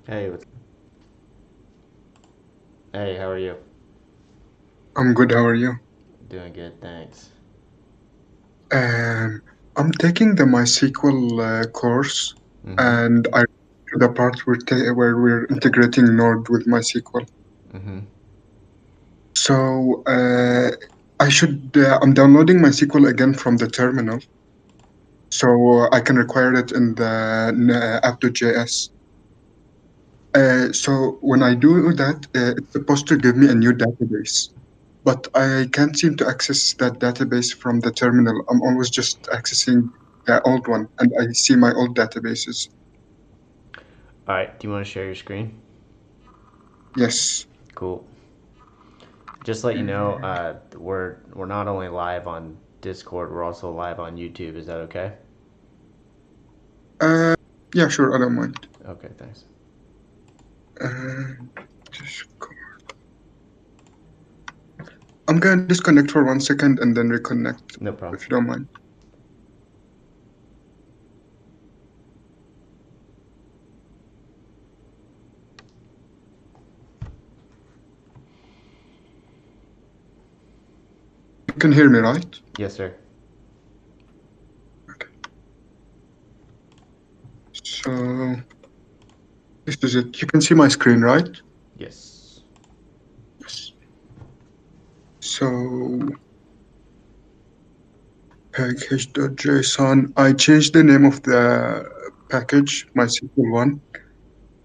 Hey, hey, how are you? I'm good. How are you? Doing good, thanks. Um, I'm taking the MySQL course, Mm-hmm. and I to the part where we're integrating Node with MySQL. Mm-hmm. So I should I'm downloading MySQL again from the terminal, so I can require it in the app.js. So when I do that, it's supposed to give me a new database, but I can't seem to access that database from the terminal. I'm always just accessing the old one, and I see my old databases. All right, do you want to share your screen? Yes. Cool. Just to let you know, Mm, we're not only live on Discord, we're also live on YouTube. Is that okay? Uh, yeah, sure. I don't mind. Okay, thanks. Uh, just I'm gonna disconnect for 1 second and then reconnect, No problem. if you don't mind. You can hear me, right? Yes, sir. Okay. So this is it. You can see my screen, right? Yes. Yes. So package.json. I changed the name of the package, MySQL one,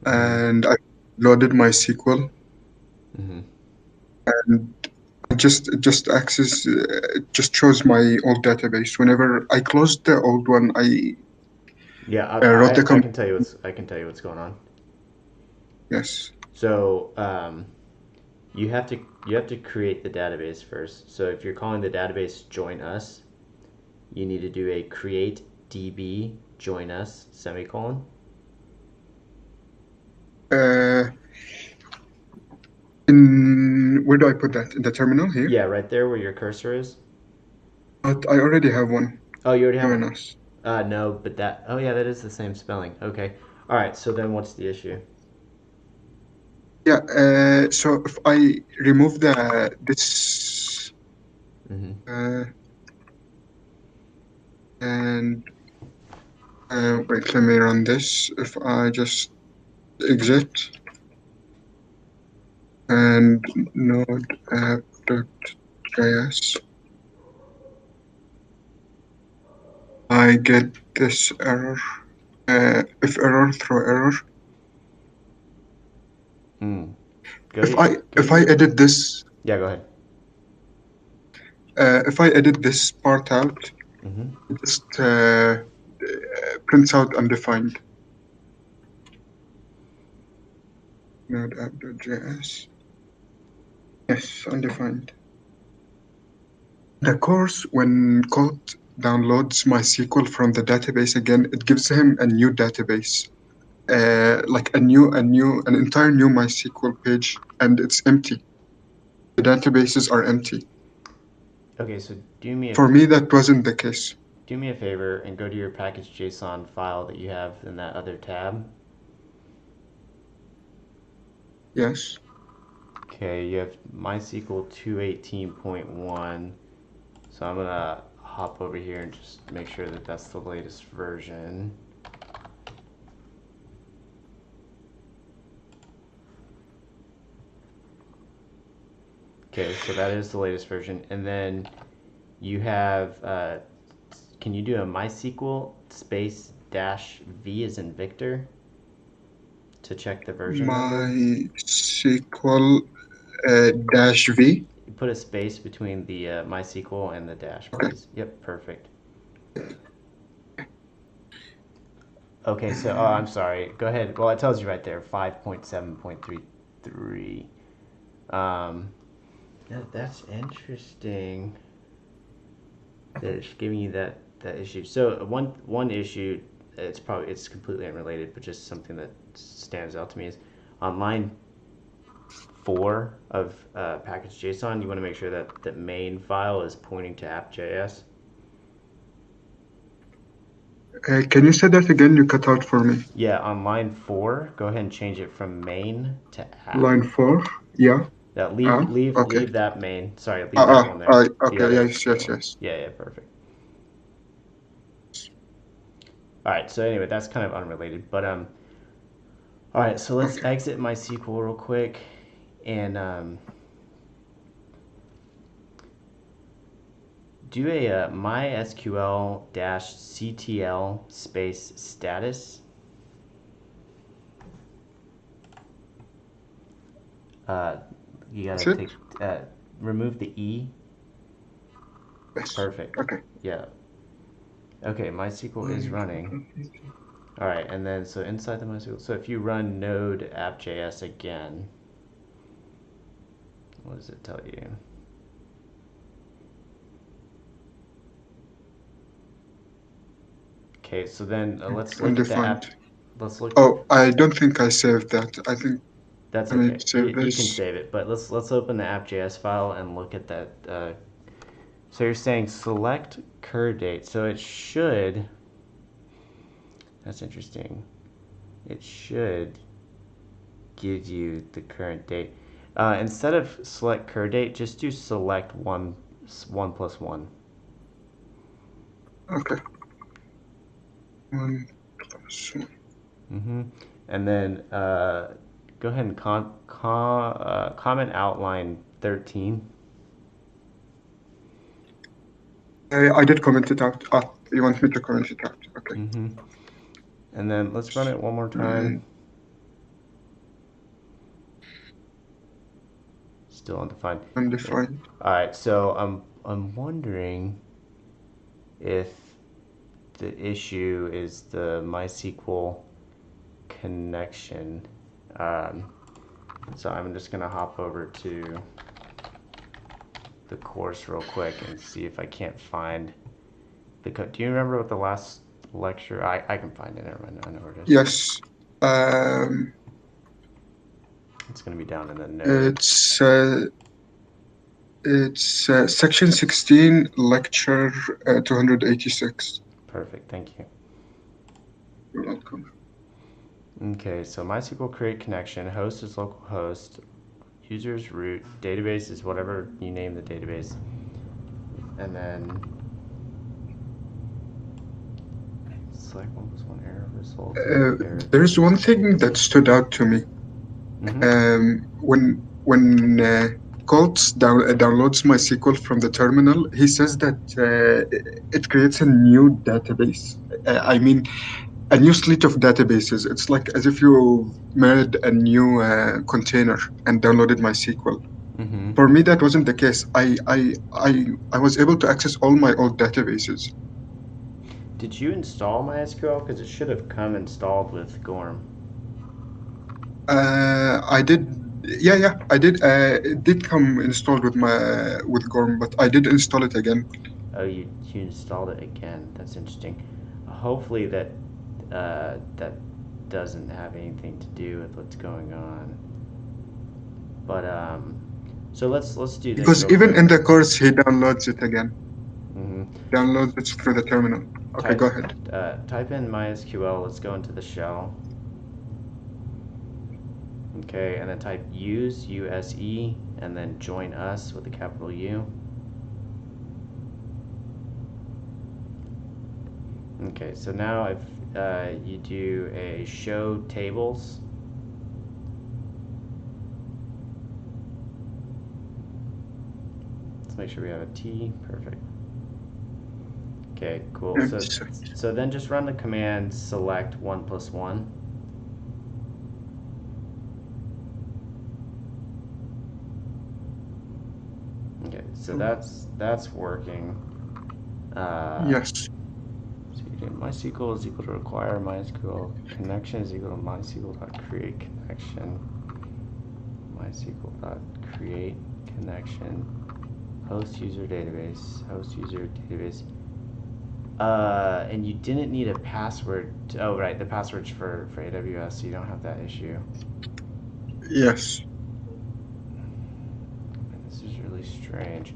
Mm-hmm. and I loaded MySQL, Mm-hmm. and it just access it just shows my old database. Whenever I closed the old one, I Yeah, wrote the I command. can tell you what's going on. Yes. So, you have to create the database first. So if you're calling the database join us, you need to do a create db join us semicolon. Uh, in where do I put that? In the terminal here? Yeah, right there where your cursor is. But I already have one. Oh, you already have one. Join us. No, but that. Oh yeah, that is the same spelling. Okay. All right. So then, what's the issue? Yeah. So if I remove the this Mm-hmm. uh, and wait, let me run this. If I just exit and node app.js, I get this error. If error, throw error. Mm. If I Go to if I your. edit this, Yeah. Go ahead. if I edit this part out, Mm-hmm. it just prints out undefined. Node app.js. Yes, undefined. The course, when code downloads MySQL from the database again, it gives him a new database, like an entire new MySQL page, and it's empty. The databases are empty. Okay. So do me a For me, that wasn't the case. do me a favor and go to your package JSON file that you have in that other tab. Yes. Okay. You have MySQL 218.1. So I'm gonna hop over here and just make sure that that's the latest version. Okay, so that is the latest version. And then you have, can you do a MySQL space dash V as in Victor to check the version number? MySQL dash V. You put a space between the MySQL and the dash, Okay. please. Yep, perfect. Okay, so, oh, I'm sorry. Go ahead. Well, it tells you right there, 5.7.33. Um, that's interesting. That it's giving you that issue. So one issue, it's completely unrelated, but just something that stands out to me is on line 4 of package JSON. You want to make sure that the main file is pointing to app.js. Can you say that again? You cut out for me. Yeah, on line 4, go ahead and change it from main to app. Line 4. Yeah. Yeah, Okay. leave that main. Sorry, leave that one there. The Okay. other Yes. the other Yes. one. Yes. Yeah, perfect. All right, so anyway, that's kind of unrelated, but all right, so let's Okay. exit MySQL real quick and do a mysql-ctl space status. You That's gotta it. remove the E. Yes. Perfect. Okay. Yeah. Okay, MySQL is running. All right, and then so inside the MySQL, so if you run node app.js again, what does it tell you? Okay, so then let's look at the Undefined. app. Let's look. Oh, I don't think I saved that. I think That's I may okay. save You can this. save it, but let's open the app.js file and look at that. So you're saying select cur date. So it should. That's interesting. It should give you the current date. Instead of select cur date, just do select one plus one. Okay. 1+1. Mm-hmm. And then go ahead and comment outline 13. I did comment it out. You want me to comment it out? Okay. Mm-hmm. And then let's run it one more time. And Still undefined. undefined. All right, so I'm wondering if the issue is the MySQL connection. Um, so I'm just gonna hop over to the course real quick and see if I can't find the code. Do you remember what the last lecture? I can find it. Never mind. I know where it is. Yes. Um, It's gonna be down in the node. It's section 16, lecture 286. Perfect. Thank you. You're welcome. Okay, so MySQL create connection. Host is localhost. User is root. Database is whatever you name the database. And then select one plus one error results. Error. There's one thing that stood out to me. When Colts downloads MySQL from the terminal, he says that it creates a new database. I mean, a new slate of databases. It's like as if you made a new container and downloaded MySQL. Mm-hmm. For me, that wasn't the case. I was able to access all my old databases. Did you install MySQL? Because it should have come installed with Gorm. I did. Yeah, I did. It did come installed with Gorm, but I did install it again. Oh, you installed it again. That's interesting. Hopefully that doesn't have anything to do with what's going on. But so let's do this Because real even quick. in the course, he downloads it again. Mm-hmm. Downloads it through the terminal. Okay, go ahead. Type in MySQL. Let's go into the shell. Okay, and then type use USE and then join us with a capital U. Okay, so now if you do a show tables, let's make sure we have a T. Perfect. Okay, cool. So then just run the command select one plus one. Okay, so that's working. Yes. So you do MySQL is equal to require MySQL connection is equal to MySQL.create connection. MySQL.create connection. Host user database. And you didn't need a password. Oh, right, the password's for AWS, so you don't have that issue. Yes. This is really strange.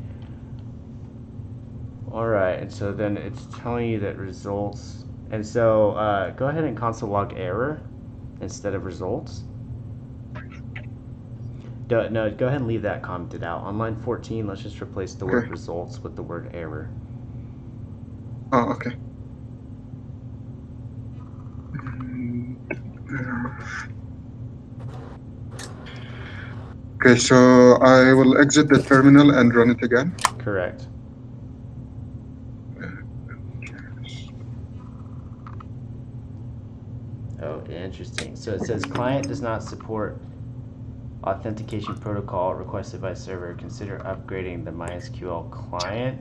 All right, and so then it's telling you that results And so go ahead and console log error instead of results. No, go ahead and leave that commented out. On line 14, let's just replace the word results with the word error. Oh, okay. Okay, so I will exit the terminal and run it again. Correct. Oh, interesting. So it says client does not support authentication protocol requested by server. Consider upgrading the MySQL client.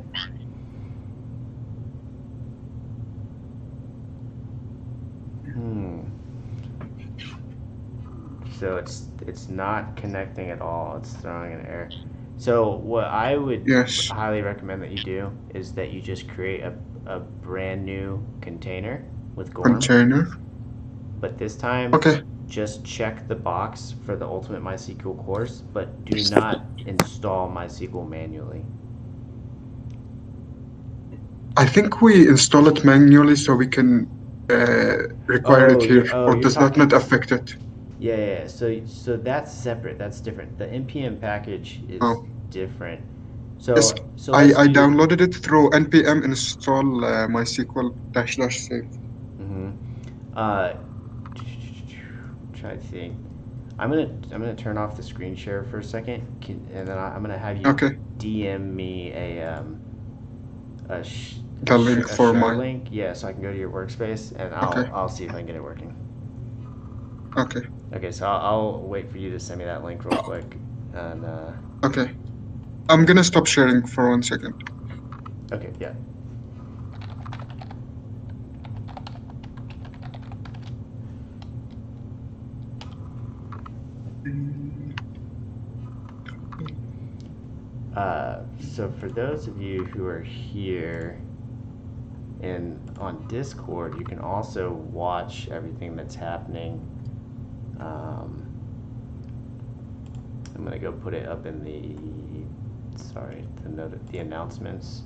So it's not connecting at all. It's throwing an error. So what I would highly recommend that you do is that you just create a brand new container with Gorm. But this time, just check the box for the Ultimate MySQL course, but do not install MySQL manually. I think we install it manually so we can require it here, or does that not affect it? Yeah. So that's separate. That's different. The npm package is different. So yes, I downloaded it through npm install MySQL --save. Try to think. I'm gonna turn off the screen share for a second, and then I'm gonna have you DM me a link for share link, yeah, so I can go to your workspace and I'll see if I can get it working. Okay. Okay, so I'll wait for you to send me that link real quick, and okay, I'm gonna stop sharing for 1 second. Okay, yeah. So for those of you who are here and on Discord, you can also watch everything that's happening. I'm gonna go put it up in the the announcements.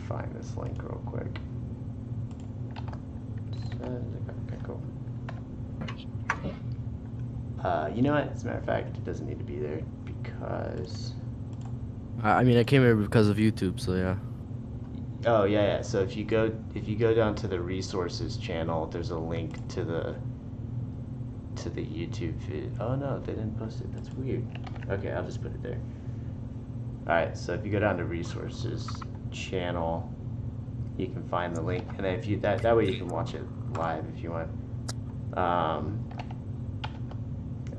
Find this link real quick. Okay, cool. You know what? As a matter of fact, it doesn't need to be there because. I mean, I came here because of YouTube, so yeah. Oh yeah. So if you go down to the resources channel, there's a link to the YouTube vid. Oh no, they didn't post it. That's weird. Okay, I'll just put it there. All right. So if you go down to resources channel, you can find the link, and then if you that way you can watch it live if you want.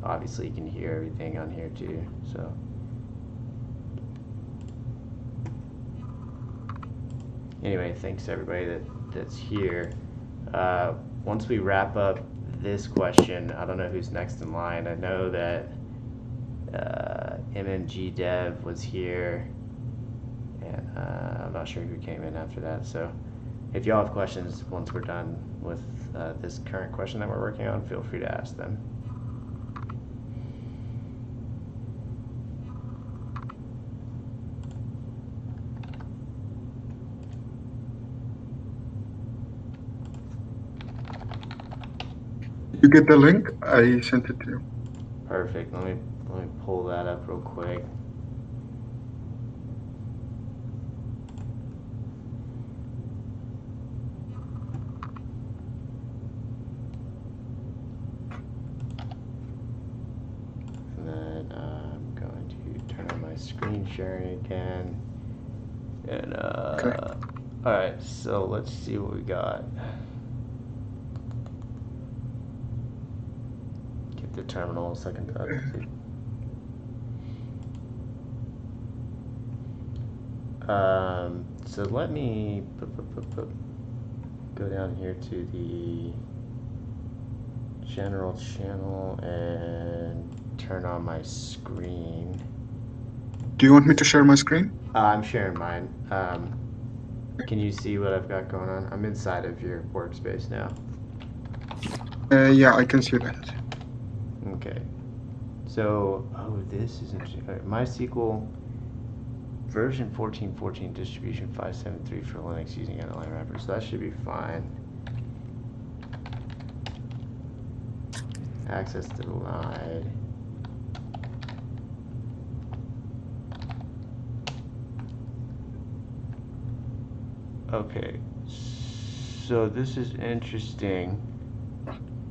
Obviously, you can hear everything on here too. So. Anyway, thanks to everybody that's here. Once we wrap up this question, I don't know who's next in line. I know that MMG Dev was here, and I'm not sure who came in after that. So if y'all have questions once we're done with this current question that we're working on, feel free to ask them. You get the link? I sent it to you. Perfect. Let me pull that up real quick. And then I'm going to turn on my screen sharing again. And all right. So let's see what we got. The terminal a second. So let me go down here to the general channel and turn on my screen. Do you want me to share my screen? I'm sharing mine. Can you see what I've got going on? I'm inside of your workspace now. Yeah, I can see that. Okay. So, this is interesting. MySQL version 14.14 distribution 5.7.3 for Linux using underline wrapper, so that should be fine. Access denied. Okay, so this is interesting.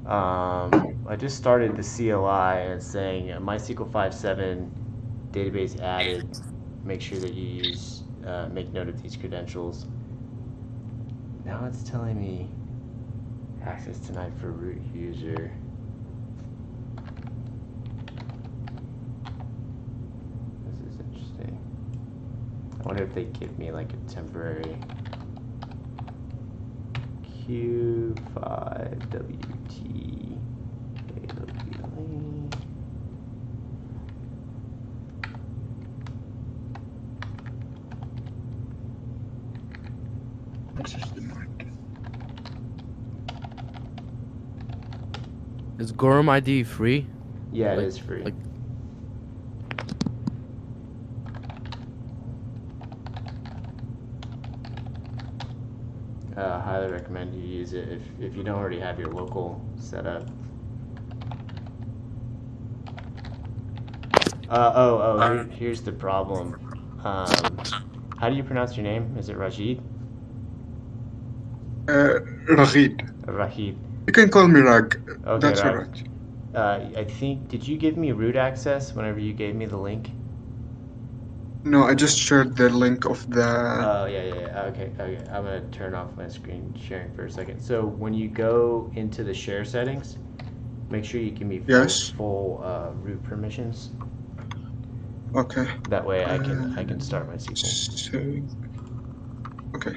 I just started the CLI and it's saying MySQL 5.7 database added. Make sure that you use, make note of these credentials. Now it's telling me access denied for root user. This is interesting. I wonder if they give me like a temporary Q5WT. Is Gorham ID free? Yeah, it Like- is free. like- Highly recommend you use it if you don't already have your local set up. Here's the problem. How do you pronounce your name? Is it Rajid? Ragid. Rahid. You can call me Rag. Okay, That's Rag. alright. I think, did you give me root access whenever you gave me the link? No, I just shared the link of the. Oh, yeah. Okay. I'm gonna turn off my screen sharing for a second. So when you go into the share settings, make sure you give me Yes. full root permissions. Okay. That way I can start my SQL. Okay.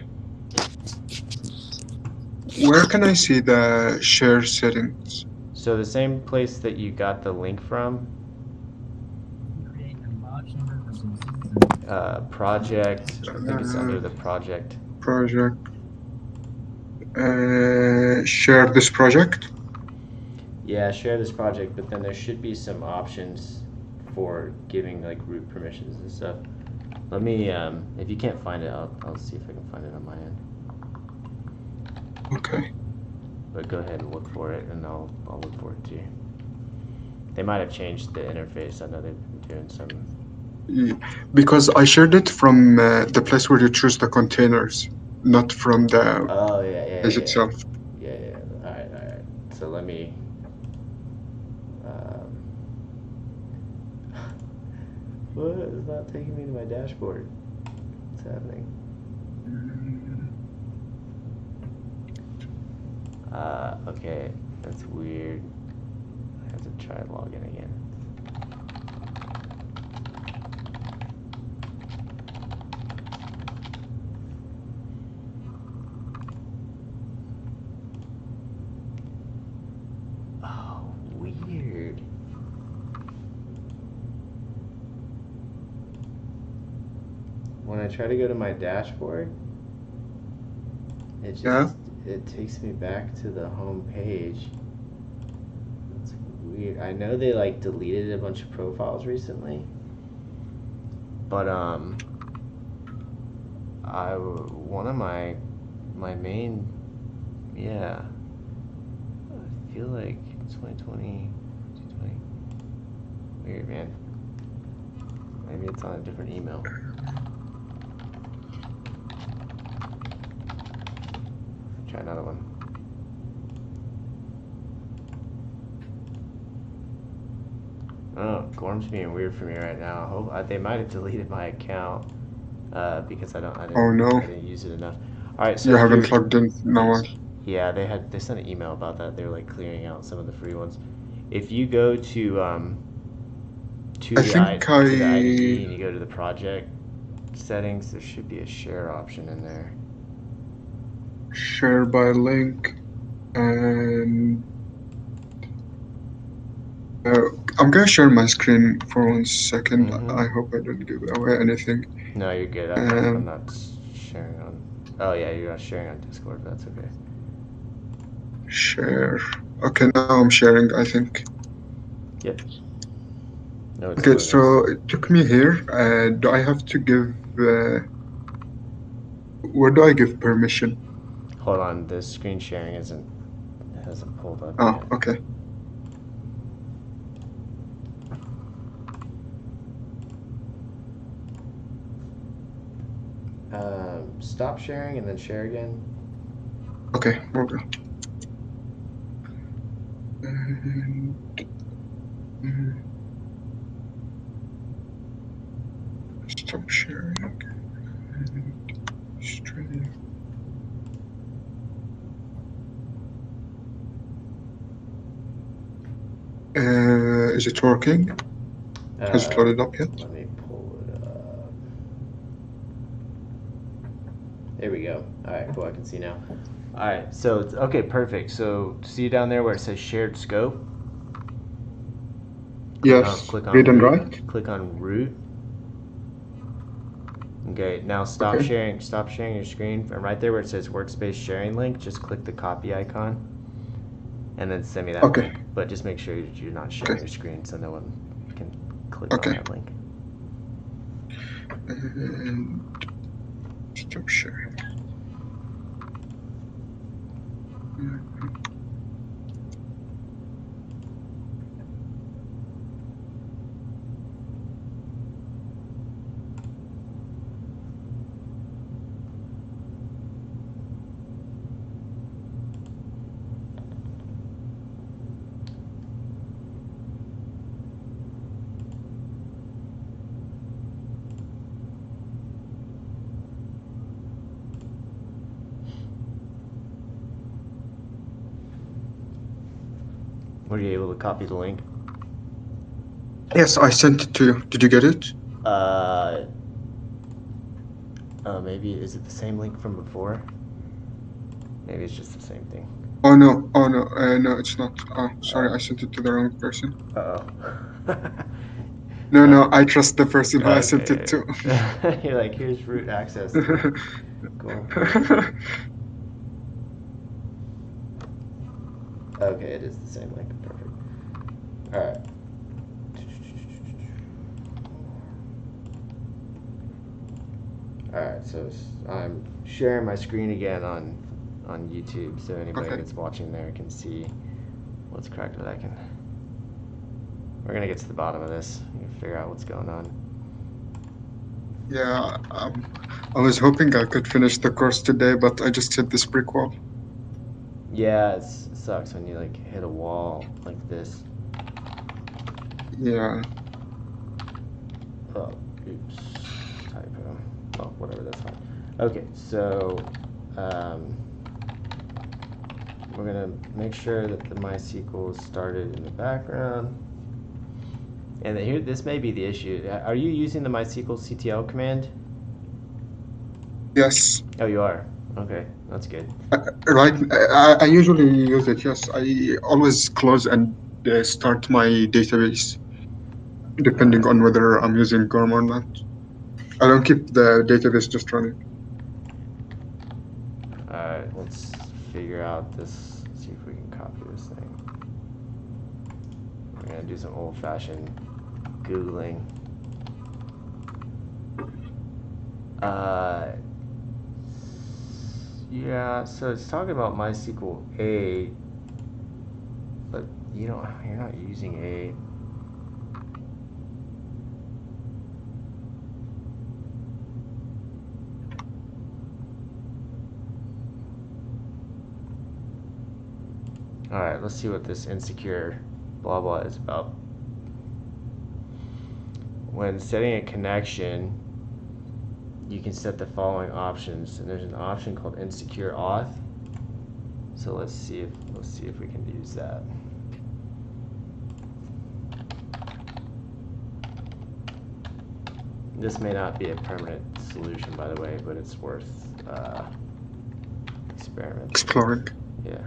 Where can I see the share settings? So the same place that you got the link from, project, I think it's under the project. Project. Share this project. Yeah, share this project, but then there should be some options for giving like root permissions and stuff. Let me, if you can't find it, I'll see if I can find it on my end. Okay. But go ahead and look for it, and I'll look for it too. They might have changed the interface. I know they've been doing some. Because I shared it from the place where you choose the containers, not from the Oh yeah. page itself. Yeah. All right. So let me. What is not taking me to my dashboard? What's happening? Okay, that's weird. I have to try login again. Oh, weird. When I try to go to my dashboard, it just it takes me back to the home page. That's weird. I know they like deleted a bunch of profiles recently, but one of my main, yeah, I feel like 2020. Weird, man. Maybe it's on a different email. Try another one. Oh, Gorm's being weird for me right now. They might have deleted my account because I didn't use it enough. All right, so you haven't logged in now. Yeah, they sent an email about that. They were like clearing out some of the free ones. If you go to the IDE and you go to the project settings, there should be a share option in there. Share by link, and I'm gonna share my screen for 1 second. I hope I don't give away anything. No, you're good. I'm not sharing on. Oh yeah, you're not sharing on Discord. That's okay. Share. Okay, now I'm sharing, I think. Yep. No, Okay, so it took me here. Do I have to give where do I give permission? Hold on, the screen sharing hasn't pulled up Oh, yet. okay. Stop sharing and then share again. Okay, hold on. Stop sharing. Stream. Is it working? Has it loaded up yet? Let me pull it up. There we go. All right, cool. I can see now. All right, so it's okay, perfect. So see down there where it says shared scope. Yes. Click on Read and root. write. Click on root. Okay, now stop sharing. Stop sharing your screen, and right there where it says workspace sharing link, just click the copy icon, and then send me that link. But just make sure you're not sharing your screen so no one can click on that link. And stop sharing. Were you able to copy the link? Yes, I sent it to you. Did you get it? Maybe is it the same link from before? Maybe it's just the same thing. Oh no, no, it's not. Oh, sorry, I sent it to the wrong person. Uh-oh. No, I trust the person who I sent it to. You're like, here's root access. Cool. Okay, it is the same link. Perfect. All right. All right, so I'm sharing my screen again on YouTube, so anybody that's watching there can see what's cracked. That I can. We're gonna get to the bottom of this and figure out what's going on. Yeah, I was hoping I could finish the course today, but I just hit this brick wall. Yeah, it sucks when you like hit a wall like this. Yeah. Oh, oops, typo. Oh, whatever, that's fine. Okay, so we're gonna make sure that the MySQL is started in the background. And here, this may be the issue. Are you using the MySQL CTL command? Yes. Oh, you are. Okay, that's good. Right. I usually use it. Yes, I always close and start my database, depending on whether I'm using GORM or not. I don't keep the database just running. All right, let's figure out this. See if we can copy this thing. We're gonna do some old-fashioned Googling. Yeah, so it's talking about MySQL 8, but you're not using 8. All right, let's see what this insecure blah blah is about. When setting a connection, you can set the following options, and there's an option called insecure auth. So let's see if we can use that. This may not be a permanent solution, by the way, but it's worth exploring. Yeah.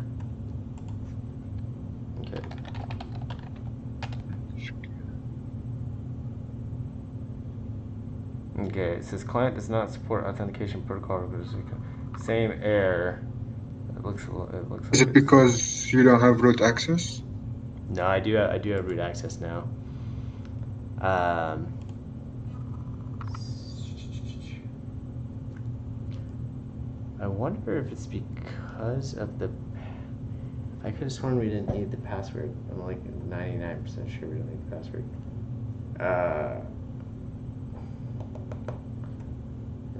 Okay. Okay, it says client does not support authentication protocol. Same error. It looks like. Is it because you don't have root access? No, I do have root access now. I wonder if it's because of the. I could have sworn we didn't need the password. I'm like 99% sure we don't need the password.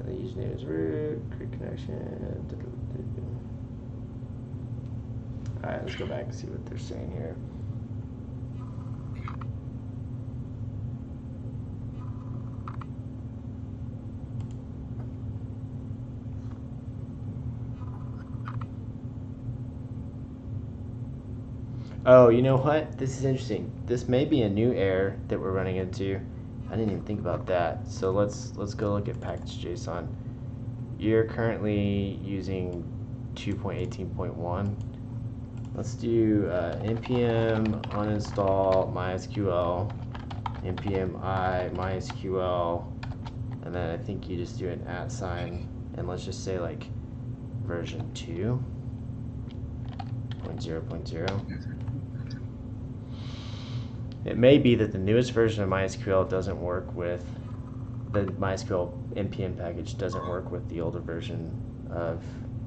The username is root, create connection. Alright, let's go back and see what they're saying here. Oh, you know what? This is interesting. This may be a new error that we're running into. I didn't even think about that. So let's go look at package.json. You're currently using 2.18.1. Let's do npm uninstall mysql, npm I mysql, and then I think you just do an @ and let's just say like version 2.0.0. It may be that the newest version of MySQL doesn't work with the MySQL npm package doesn't work with the older version of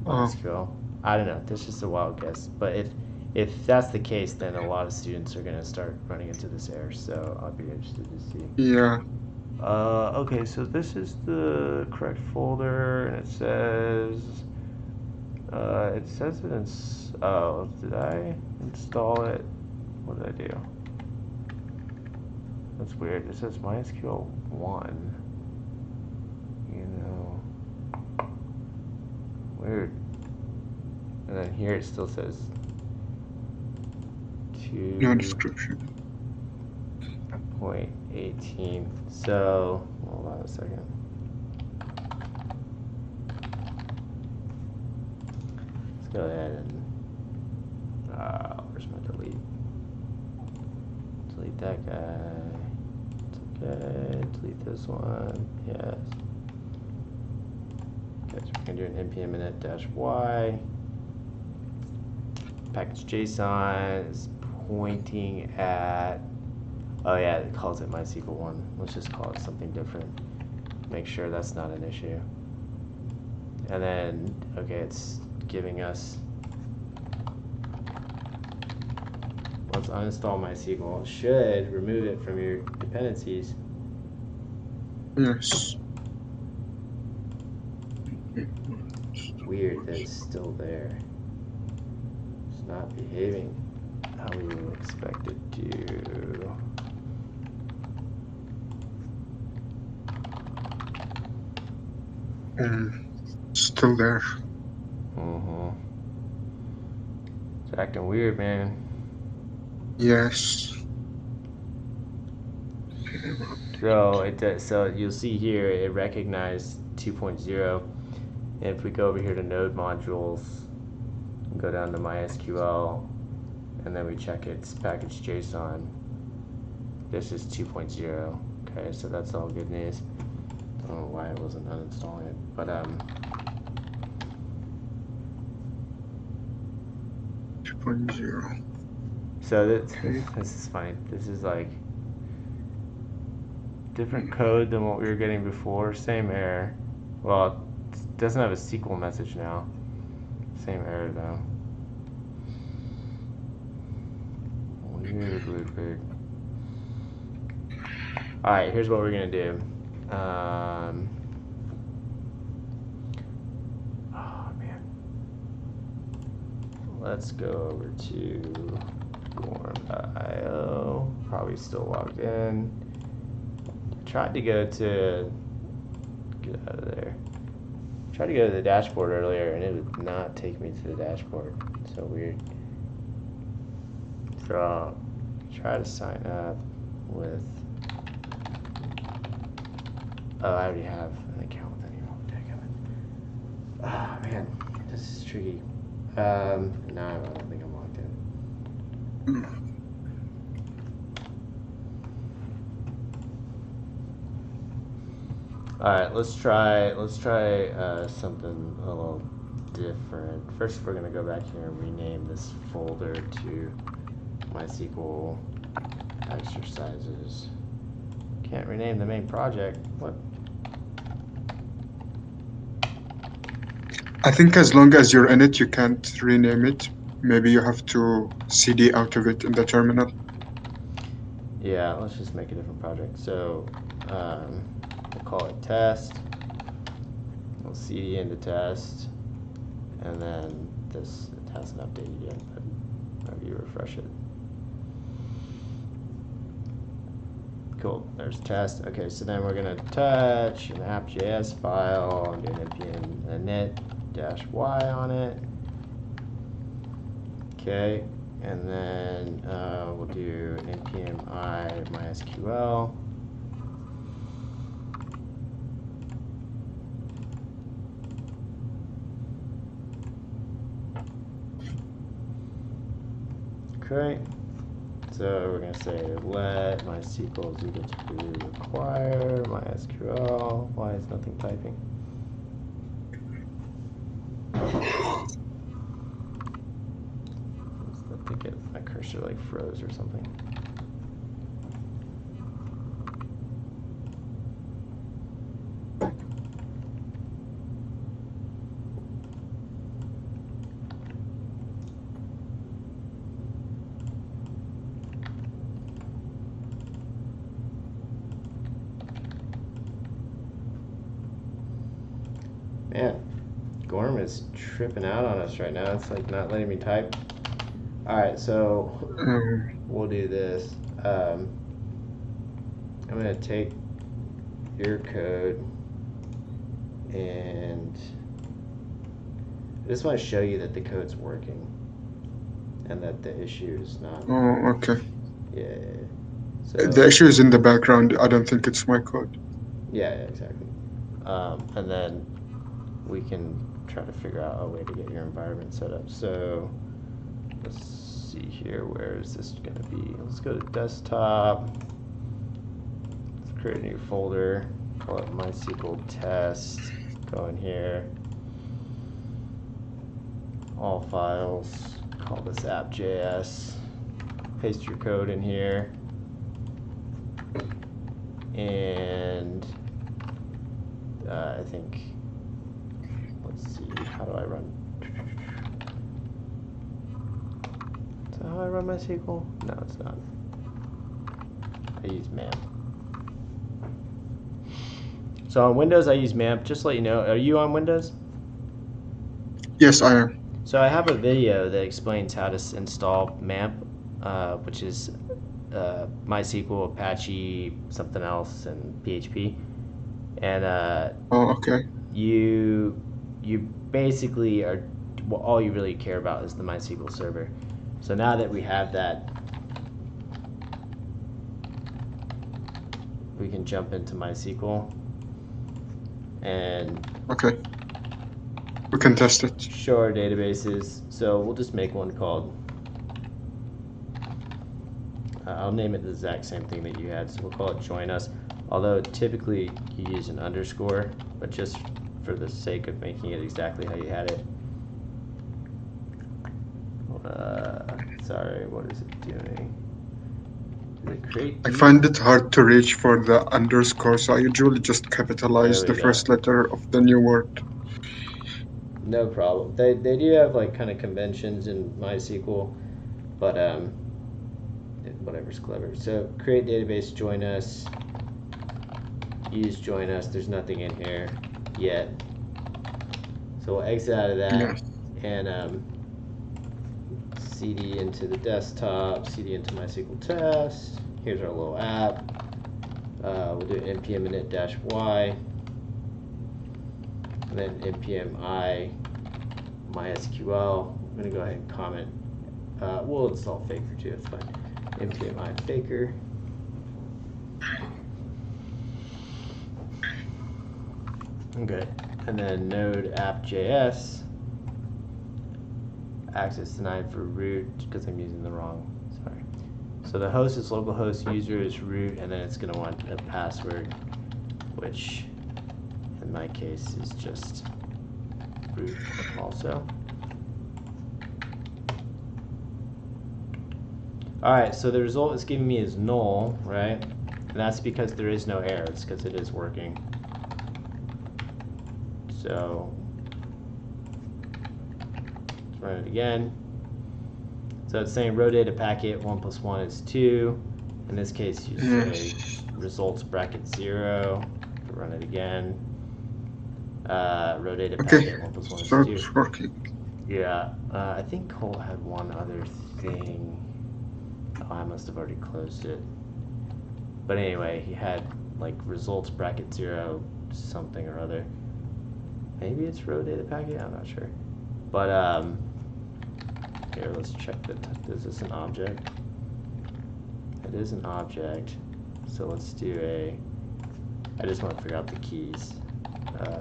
MySQL. I don't know. That's just a wild guess. But if that's the case, then a lot of students are going to start running into this error. So I'll be interested to see. Yeah. Okay, so this is the correct folder, and it says oh, did I install it? What did I do? That's weird. It says MySQL 1. You know, weird. And then here it still says 2. No description. 0.18. So, hold on a second. Let's go ahead and where's my delete? Delete that guy. Okay, delete this one. Yes. Okay, so we're gonna do an npm init-y. Package.json is pointing at. Oh yeah, it calls it MySQL 1. Let's just call it something different. Make sure that's not an issue. And then, okay, it's giving us. Let's uninstall MySQL. It should remove it from your dependencies. Yes. Weird that it's still there. It's not behaving how we would expect it to. Still there. It's acting weird, man. Yes. So it does, so you'll see here it recognized 2.0. And if we go over here to node modules, go down to MySQL, and then we check its package.json, this is 2.0. Okay, so that's all good news. I don't know why I wasn't uninstalling it, but 2.0. so this is funny. This is like different code than what we were getting before. Same error. Well, it doesn't have a SQL message now. Same error though. Weird. Alright, here's what we're gonna do. Oh man. Let's go over to gorm.io. Probably still logged in. Tried to go to get out of there. Tried to go to the dashboard earlier and it would not take me to the dashboard. So weird. So I'll try to sign up with. Oh, I already have an account with anyone. Oh man, this is tricky. No, I don't think I'm logged in. Alright, let's try something a little different. First, we're going to go back here and rename this folder to MySQL exercises. Can't rename the main project. What? I think as long as you're in it, you can't rename it. Maybe you have to cd out of it in the terminal. Yeah, let's just make a different project. So we'll call it test. We'll cd into test, and then this it hasn't updated yet, but maybe you refresh it. Cool, there's test. Okay, so then we're gonna touch an app.js file. I'm doing npm init-y on it. Okay, and then we'll do npm I mysql. Okay, so we're going to say let MySQL is equal to require MySQL. Why is nothing typing? I think my cursor like froze or something. Man, Gorm is tripping out on us right now. It's like not letting me type. Alright, so we'll do this. I'm going to take your code and I just want to show you that the code's working and that the issue is not. Oh, okay. Yeah. So, The issue is in the background. I don't think it's my code. Yeah, exactly. And then we can try to figure out a way to get your environment set up. So let's see here. Where is this going to be? Let's go to desktop. Let's create a new folder. Call it MySQL test. Go in here. All files. Call this app.js. Paste your code in here. And I think, let's see, how do I run? Is that how I run MySQL? No, it's not. I use Mamp. So on Windows, I use Mamp. Just to let you know, are you on Windows? Yes, I am. So I have a video that explains how to install Mamp, which is MySQL, Apache, something else, and PHP. And Oh, okay. you basically are, well, all you really care about is the MySQL server. So now that we have that, we can jump into MySQL and Okay. We can test it. show our databases. So we'll just make one called, I'll name it the exact same thing that you had. So we'll call it join us. Although typically you use an underscore, but just for the sake of making it exactly how you had it. Sorry, what is it doing? Did it create? I find it hard to reach for the underscore, so I usually just capitalize There the we go. first letter of the new word. No problem. They do have like kind of conventions in MySQL, but whatever's clever. So create database, join us, use join us. There's nothing in here yet, so we'll exit out of that. Yes. And cd into the desktop, cd into MySQL test. Here's our little app. We'll do npm init-y, and then npm I mysql. I'm gonna go ahead and comment. We'll install Faker too. It's fine. npm I Faker. Okay, and then node app.js. Access denied for root because I'm using the wrong. Sorry. So the host is localhost, user is root, and then it's going to want a password, which in my case is just root also. Alright, so the result it's giving me is null, right? And that's because there is no error, it's because it is working. So run it again. So it's saying rotate a packet, 1 plus 1 is 2. In this case, you say results bracket 0. Run it again. Rotate a packet, 1 plus 1 is 2. Starts working. Yeah, I think Cole had one other thing. Oh, I must have already closed it. But anyway, he had like results bracket 0 something or other. Maybe it's rotate a packet, I'm not sure. But here, let's check that. Is this an object? It is an object. So let's do a, I just want to figure out the keys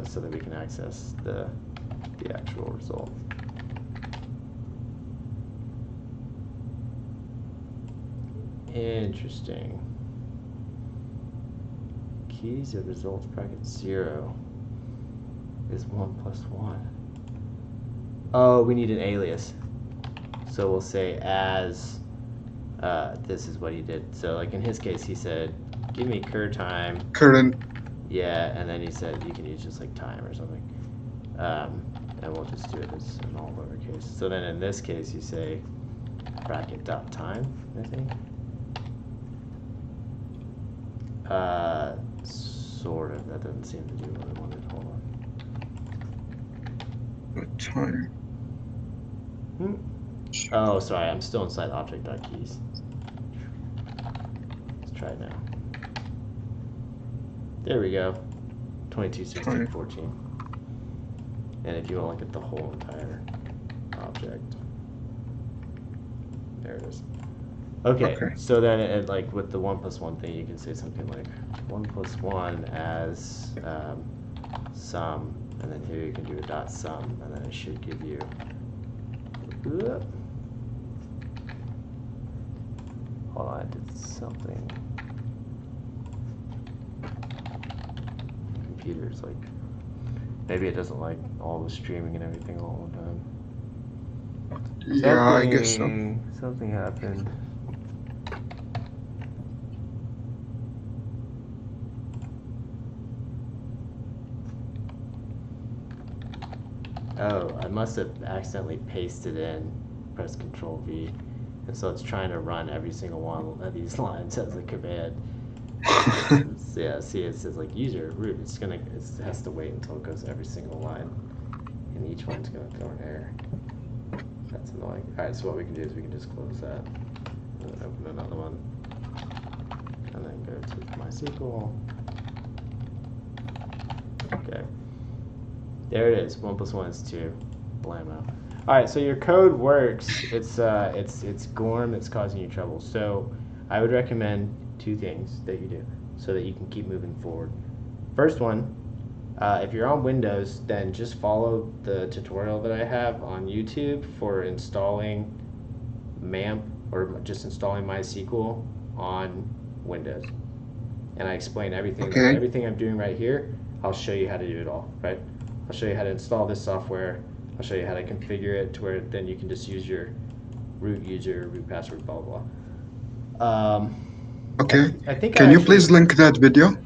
so that we can access the actual result. Interesting. Keys of results bracket 0 is 1 plus 1. Oh, we need an alias. So we'll say as, this is what he did. So like in his case, he said, give me cur time. Current. Yeah, and then he said you can use just like time or something. And we'll just do it as in all lowercase. So then in this case, you say bracket dot time, I think. Sort of. That doesn't seem to do what I wanted. Hold on. Time. Oh, sorry. I'm still inside object.keys. Let's try it now. There we go. 22, 16, 14. And if you want to look at the whole entire object, there it is. Okay, so then it, like with the 1 plus 1 thing, you can say something like 1 plus 1 as sum, and then here you can do a dot sum, and then it should give you. Hold on, I did something. Computer's like, maybe it doesn't like all the streaming and everything all the time. Yeah, I guess so. Something happened. Oh, I must have accidentally pasted in, press Control V, and so it's trying to run every single one of these lines as a command. Yeah, see, it says like user root. It has to wait until it goes every single line, and each one's gonna throw an error. That's annoying. All right, so what we can do is we can just close that, and then open another one, and then go to MySQL. Okay. There it is. 1 plus 1 is 2. Blammo. All right, so your code works. It's Gorm that's causing you trouble. So I would recommend 2 things that you do so that you can keep moving forward. First one, if you're on Windows, then just follow the tutorial that I have on YouTube for installing Mamp or just installing MySQL on Windows. And I explain everything. Okay. Everything I'm doing right here, I'll show you how to do it all, right? I'll show you how to install this software. I'll show you how to configure it to where then you can just use your root user, root password, blah, blah, blah. Okay. I think Can you please link that video?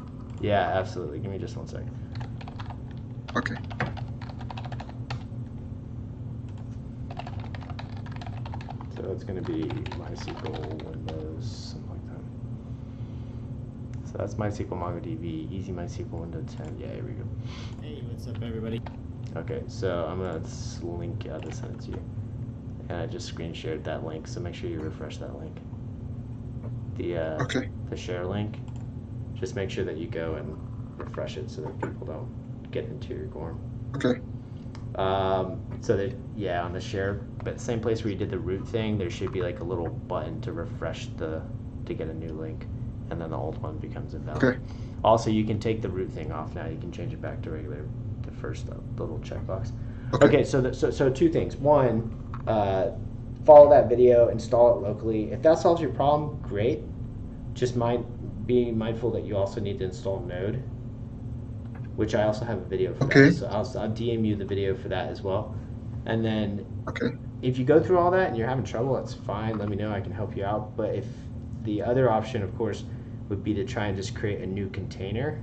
Yeah, absolutely. Give me just 1 second. Okay. So it's going to be MySQL, Windows, something like that. So that's MySQL MongoDB, Easy MySQL Windows 10. Yeah, here we go. Hey, what's up, everybody? Okay, so I'm going to link, I'll just send it to you. And I just screen shared that link, so make sure you refresh that link. The share link, just make sure that you go and refresh it so that people don't get into your Gorm. Okay. So that, yeah, on the share, but same place where you did the root thing, there should be like a little button to refresh to get a new link, and then the old one becomes invalid. Okay. Also, you can take the root thing off now. You can change it back to regular, the first little checkbox. Okay, so 2 things. One, follow that video, install it locally. If that solves your problem, great. Just be mindful that you also need to install Node, which I also have a video for that. So I'll DM you the video for that as well. And then if you go through all that and you're having trouble, that's fine. Let me know. I can help you out. But if the other option, of course, would be to try and just create a new container.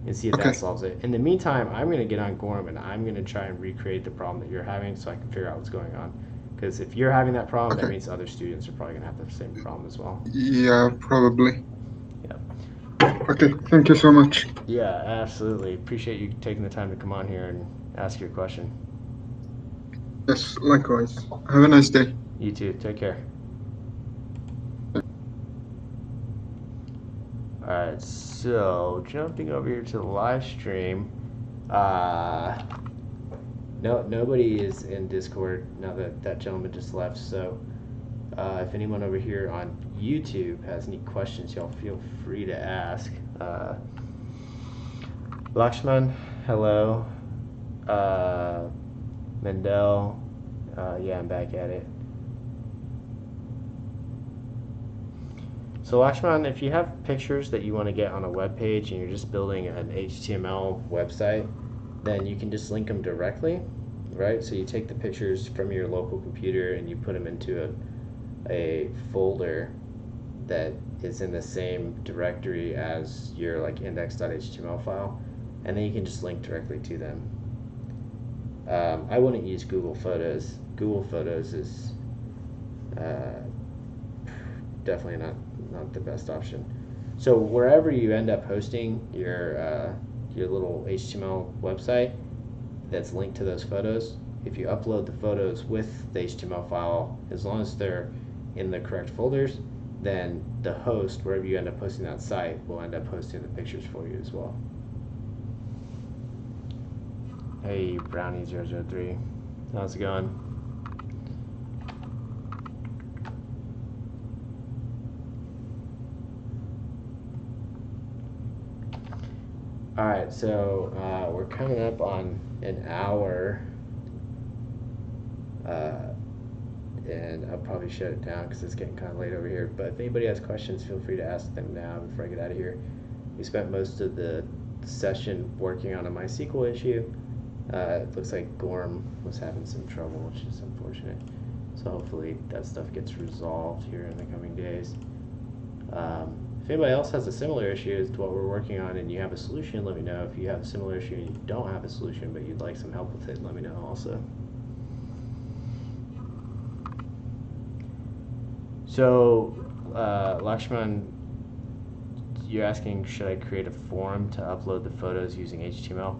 and see if Okay. that solves it. In the meantime, I'm going to get on Gorm and I'm going to try and recreate the problem that you're having so I can figure out what's going on. Because if you're having that problem, that Okay. means other students are probably going to have the same problem as well. Yeah, probably. Yeah. Okay, thank you so much. Yeah, absolutely. Appreciate you taking the time to come on here and ask your question. Yes, likewise. Have a nice day. You too. Take care. Alright, so jumping over here to the live stream. No, nobody is in Discord now that that gentleman just left. So if anyone over here on YouTube has any questions, y'all feel free to ask. Lakshman, hello. Mendel, yeah, I'm back at it. So Lakshman, if you have pictures that you want to get on a web page and you're just building an HTML website, then you can just link them directly, right? So you take the pictures from your local computer and you put them into a folder that is in the same directory as your like index.html file, and then you can just link directly to them. I wouldn't use Google Photos. Google Photos is definitely not the best option. So wherever you end up hosting your little HTML website that's linked to those photos, if you upload the photos with the HTML file, as long as they're in the correct folders, then the host, wherever you end up hosting that site, will end up hosting the pictures for you as well. Hey, Brownie003, how's it going? All right, so we're coming up on an hour, and I'll probably shut it down because it's getting kind of late over here. But if anybody has questions, feel free to ask them now before I get out of here. We spent most of the session working on a MySQL issue. It looks like Gorm was having some trouble, which is unfortunate. So hopefully that stuff gets resolved here in the coming days. If anybody else has a similar issue as to what we're working on and you have a solution, let me know. If you have a similar issue and you don't have a solution but you'd like some help with it, let me know also. So, Lakshman, you're asking, should I create a form to upload the photos using HTML?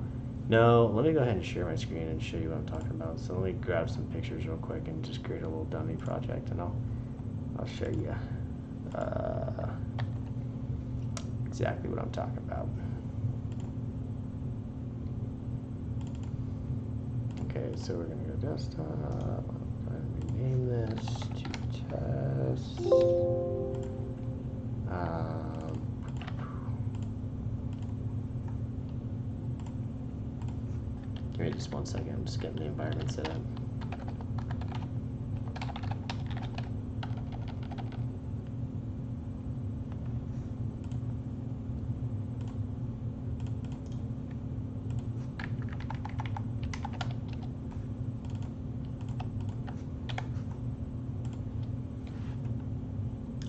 No, let me go ahead and share my screen and show you what I'm talking about. So let me grab some pictures real quick and just create a little dummy project, and I'll show you exactly what I'm talking about. Okay, so we're gonna go desktop. I'm going to rename this to test. Give me just 1 second. I'm just getting the environment set up.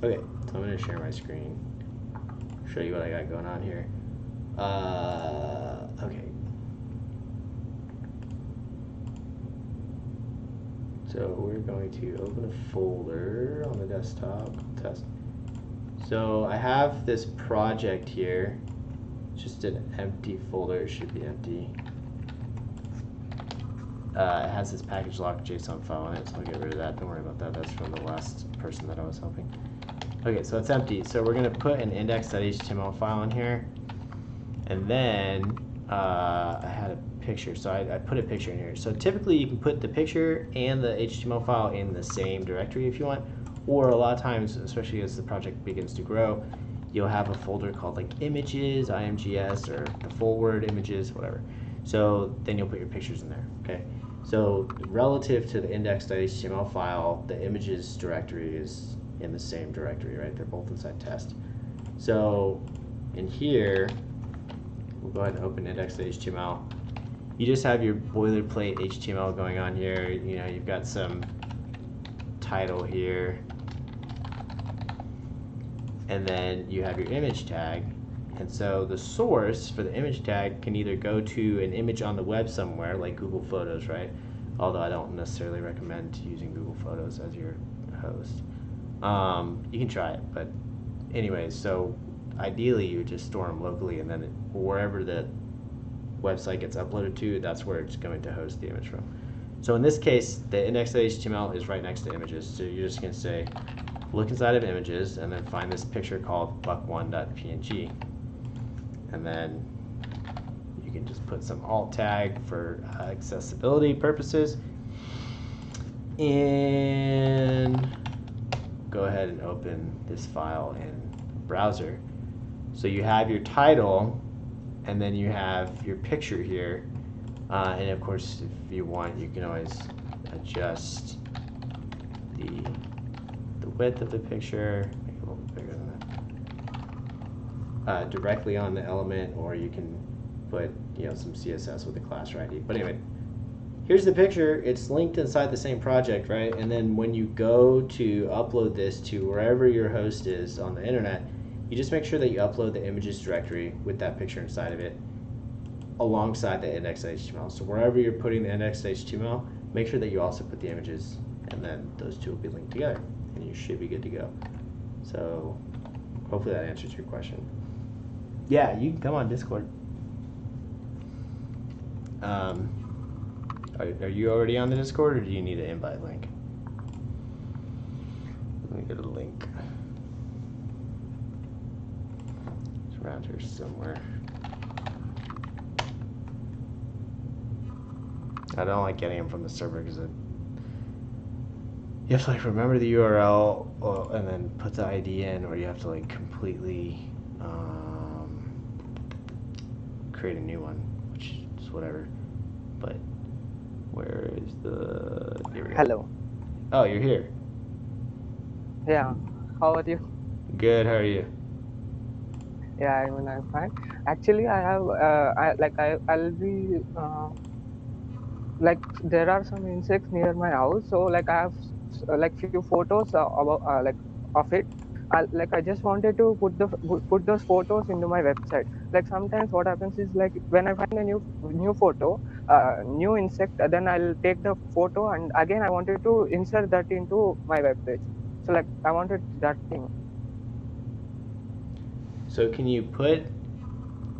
Okay, so I'm going to share my screen, show you what I got going on here. Okay. So we're going to open a folder on the desktop, test. So I have this project here, just an empty folder, it should be empty. It has this package lock JSON file in it, so I'll get rid of that. Don't worry about that, that's from the last person that I was helping. Okay, so it's empty. So we're gonna put an index.html file in here, and then I had a picture, so I put a picture in here. So typically you can put the picture and the HTML file in the same directory if you want, or a lot of times, especially as the project begins to grow, you'll have a folder called like images, imgs, or the full word images, whatever. So then you'll put your pictures in there, okay? So relative to the index.html file, the images directory is in the same directory, right? They're both inside test. So in here, we'll go ahead and open index.html. You just have your boilerplate HTML going on here. You know, you've got some title here, and then you have your image tag, And so the source for the image tag can either go to an image on the web somewhere, like Google Photos, right? Although I don't necessarily recommend using Google Photos as your host. You can try it, but anyways, so ideally you would just store them locally, and then wherever the website gets uploaded to, that's where it's going to host the image from. So in this case, the index.html is right next to images, so you're just going to say, look inside of images, and then find this picture called buck1.png, and then you can just put some alt tag for accessibility purposes, and go ahead and open this file in browser. So you have your title, and then you have your picture here, and of course if you want you can always adjust the width of the picture, make it a little bit bigger than that, directly on the element, or you can put some CSS with the class ID. But anyway, here's the picture. It's linked inside the same project, right? And then when you go to upload this to wherever your host is on the internet, you just make sure that you upload the images directory with that picture inside of it alongside the index.html. So wherever you're putting the index.html, make sure that you also put the images, and then those two will be linked together, and you should be good to go. So hopefully that answers your question. Yeah, you can come on Discord. Are you already on the Discord, or do you need an invite link? Let me get a link. It's around here somewhere. I don't like getting them from the server because you have to remember the URL and then put the ID in, or you have to completely create a new one, which is whatever. But where is the... Here we go. Hello. Oh, you're here. Yeah. How are you? Good. How are you? Yeah, I'm fine. Actually, I have I'll be there are some insects near my house, so I have few photos about of it. I just wanted to put those photos into my website. Sometimes what happens is when I find a new photo, new insect, then I'll take the photo and again I wanted to insert that into my web page. So I wanted that thing. So can you put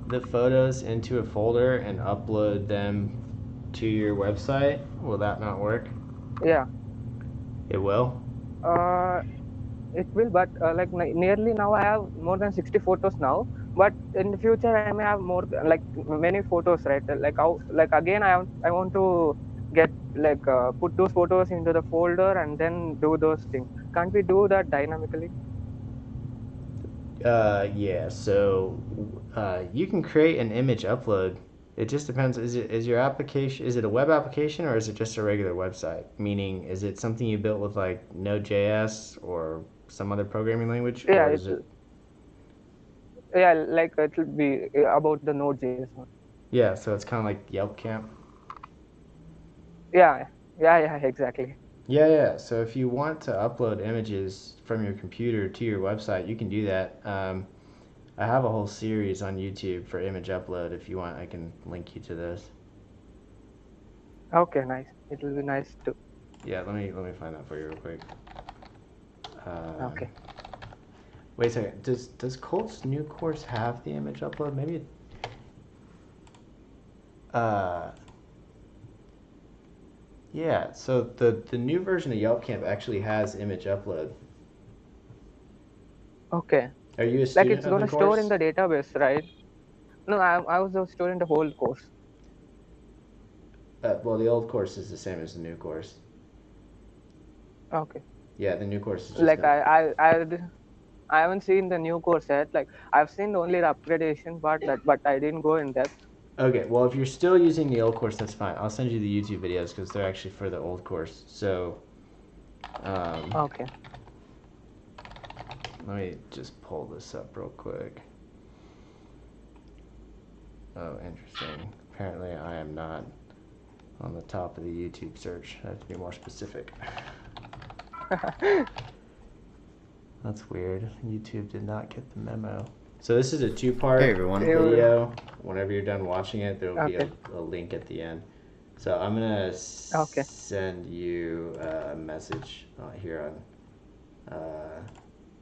the photos into a folder and upload them to your website? Will that not work? Yeah. It will? It will, but nearly now I have more than 60 photos now, but in the future I may have more many photos, right? Again I want to get put those photos into the folder and then do those things. Can't we do that dynamically? Yeah, so you can create an image upload. It just depends. Is your application, is it a web application, or is it just a regular website? Meaning, is it something you built with Node.js or some other programming language? Yeah, or is it? Yeah, it will be about the Node.js one. Yeah, so it's kind of like Yelp Camp. Yeah, exactly. Yeah. So if you want to upload images from your computer to your website, you can do that. I have a whole series on YouTube for image upload. If you want, I can link you to this. Okay, nice. It will be nice too. Yeah, let me find that for you real quick. Okay. Wait a second. Does Colt's new course have the image upload? Maybe. Yeah. So the new version of Yelp Camp actually has image upload. Okay. Are you a student It's going to store in the database, right? No, I was storing the whole course. Well, the old course is the same as the new course. Okay. Yeah, the new course is just I haven't seen the new course yet. I've seen only the upgradation part, but I didn't go in depth. Okay, well, if you're still using the old course, that's fine. I'll send you the YouTube videos because they're actually for the old course. So, okay. Let me just pull this up real quick. Oh, interesting. Apparently, I am not on the top of the YouTube search. I have to be more specific. That's weird. YouTube did not get the memo. So this is a two-part Hey, everyone. video. Whenever you're done watching it, there will be Okay. a link at the end. So I'm gonna Okay. send you a message here on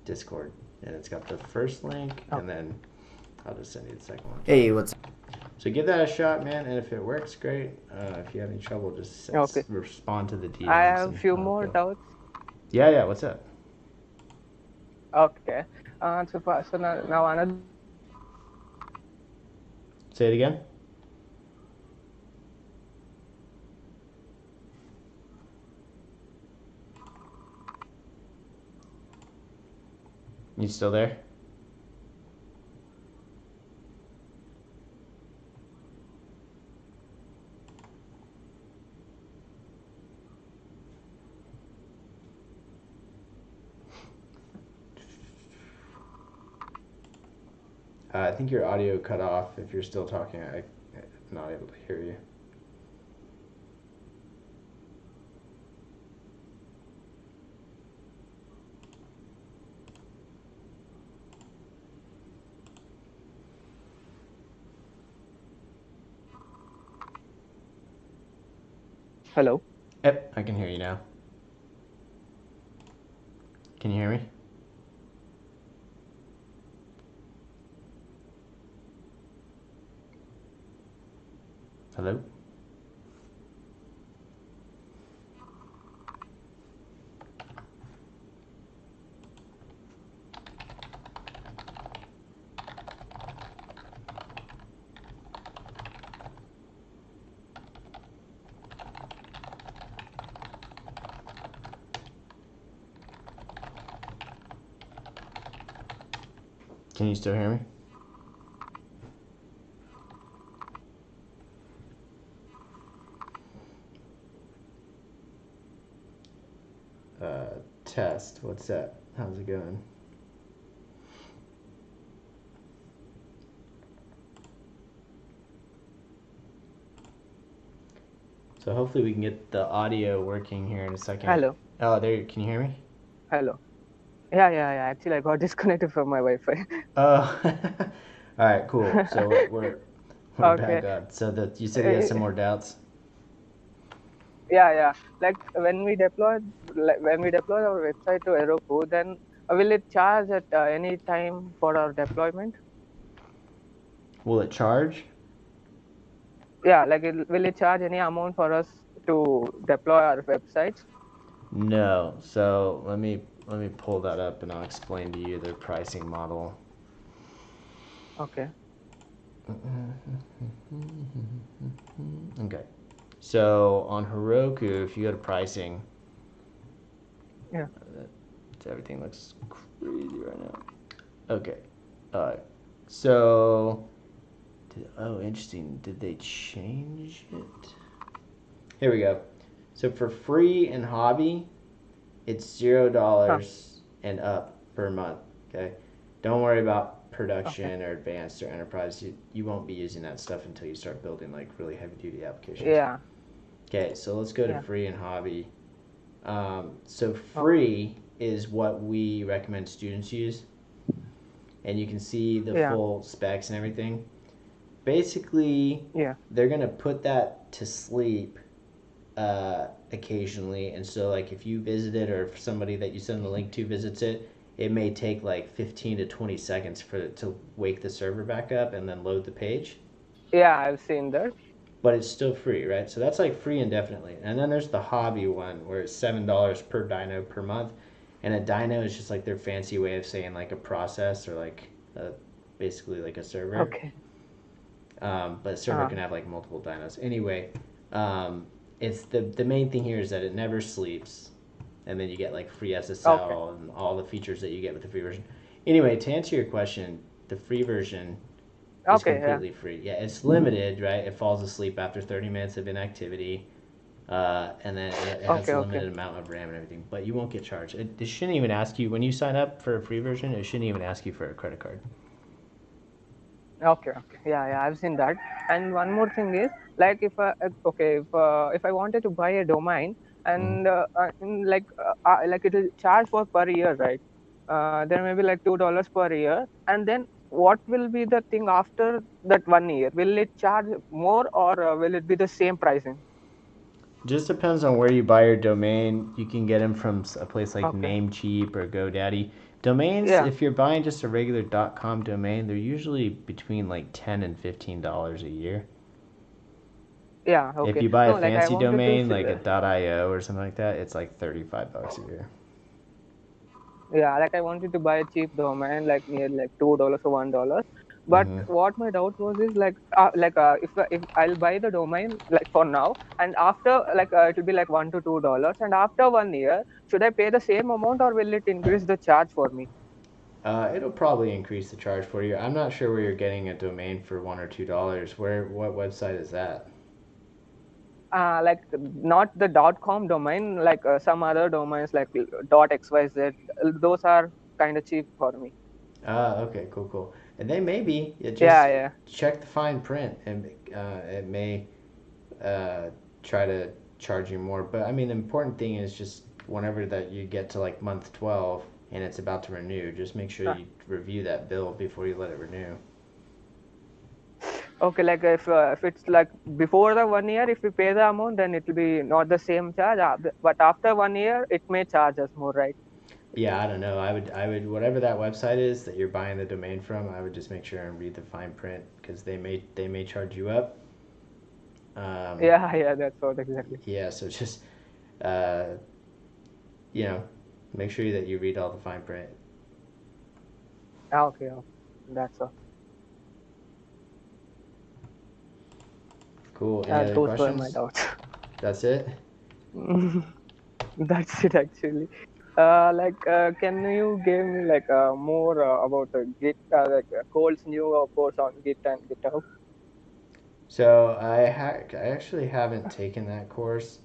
Discord, and it's got the first link, and then I'll just send you the second one. Hey, what's So give that a shot, man, and if it works, great. If you have any trouble, just Okay. respond to the DMs. I have and few I'll more go. doubts. Yeah, what's up? Okay. So now another. Say it again. You still there? I think your audio cut off. If you're still talking, I'm not able to hear you. Hello. Yep, I can hear you now. Can you hear me? Hello? Can you still hear me? Test. What's that? How's it going? So hopefully we can get the audio working here in a second. Hello. Oh, there. Can you hear me? Hello. Yeah. Actually, I got disconnected from my Wi-Fi. Oh, all right, cool. So we're Okay. back up. So you said you had some more doubts. Yeah. Like when we deploy our website to Heroku, then will it charge at any time for our deployment? Will it charge? Yeah, like will it charge any amount for us to deploy our websites? No. So let me pull that up and I'll explain to you the pricing model. Okay. Okay. So on Heroku, if you go to pricing, Yeah. Everything looks crazy right now. Okay. So, interesting. Did they change it? Here we go. So for free and hobby, it's $0 and up per month. Okay. Don't worry about production or advanced or enterprise. You won't be using that stuff until you start building like really heavy duty applications. Yeah. Okay. So let's go to free and hobby. So free is what we recommend students use, and you can see the full specs and everything. Basically, they're gonna put that to sleep occasionally, and so like if you visit it or if somebody that you send the link to visits it, it may take like 15 to 20 seconds for it to wake the server back up and then load the page. Yeah, I've seen that. But it's still free, right? So that's like free indefinitely. And then there's the hobby one where it's $7 per dyno per month. And a dyno is just like their fancy way of saying like a process or like basically like a server. Okay. But a server can have like multiple dynos. Anyway, it's the main thing here is that it never sleeps. And then you get like free SSL and all the features that you get with the free version. Anyway, to answer your question, the free version is completely free. Yeah, it's limited, right? It falls asleep after 30 minutes of inactivity, and then it has a limited amount of RAM and everything. But you won't get charged. It shouldn't even ask you when you sign up for a free version. It shouldn't even ask you for a credit card. Okay. Yeah, I've seen that. And one more thing is like if I wanted to buy a domain and like it will charge for per year, right? There may be like $2 per year, and then what will be the thing after that 1 year? Will it charge more, or will it be the same pricing? Just depends on where you buy your domain. You can get them from a place like Okay. Namecheap or GoDaddy. Domains, Yeah. if you're buying just a regular .com domain, they're usually between like $10 and $15 a year. Yeah. If Okay. you buy No, a like I fancy wanted to. domain like a .io or something like that, it's like $35 a year. Yeah, like I wanted to buy a cheap domain, like near like $2 or $1. But Mm-hmm. what my doubt was is if I'll buy the domain like for now, and after it'll be like $1 to $2, and after 1 year, should I pay the same amount, or will it increase the charge for me? It'll probably increase the charge for you. I'm not sure where you're getting a domain for $1 or $2. What website is that? Like not the .com domain, like some other domains like .xyz. Those are kind of cheap for me. Okay, cool. And they may be. Yeah, Just yeah. check the fine print, and it may uh, try to charge you more. But I mean, the important thing is just whenever that you get to like month 12 and it's about to renew, just make sure you review that bill before you let it renew. Okay, like if it's like before the 1 year, if we pay the amount, then it will be not the same charge. But after 1 year, it may charge us more, right? Yeah, I don't know. I would whatever that website is that you're buying the domain from. I would just make sure and read the fine print because they may charge you up. Yeah, yeah, that's what exactly. Yeah, so just uh, you know, make sure that you read all the fine print. Okay, okay, that's all. Cool. Any other Those were my questions? doubts. That's it? That's it actually. Can you give me like more about Git, Cole's new course on Git and GitHub? So I actually haven't taken that course.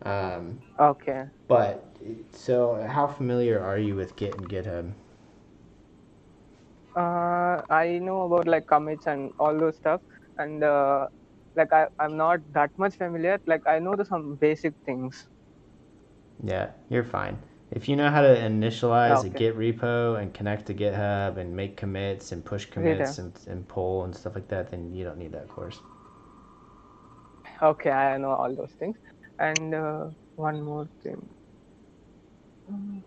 Um, Okay. but so how familiar are you with Git and GitHub? I know about like commits and all those stuff, and I'm not that much familiar. Like I know some basic things. Yeah, you're fine. If you know how to initialize a Okay. Git repo and connect to GitHub and make commits and push Yeah. commits and pull and stuff like that, then you don't need that course. Okay, I know all those things. And one more thing. Mm,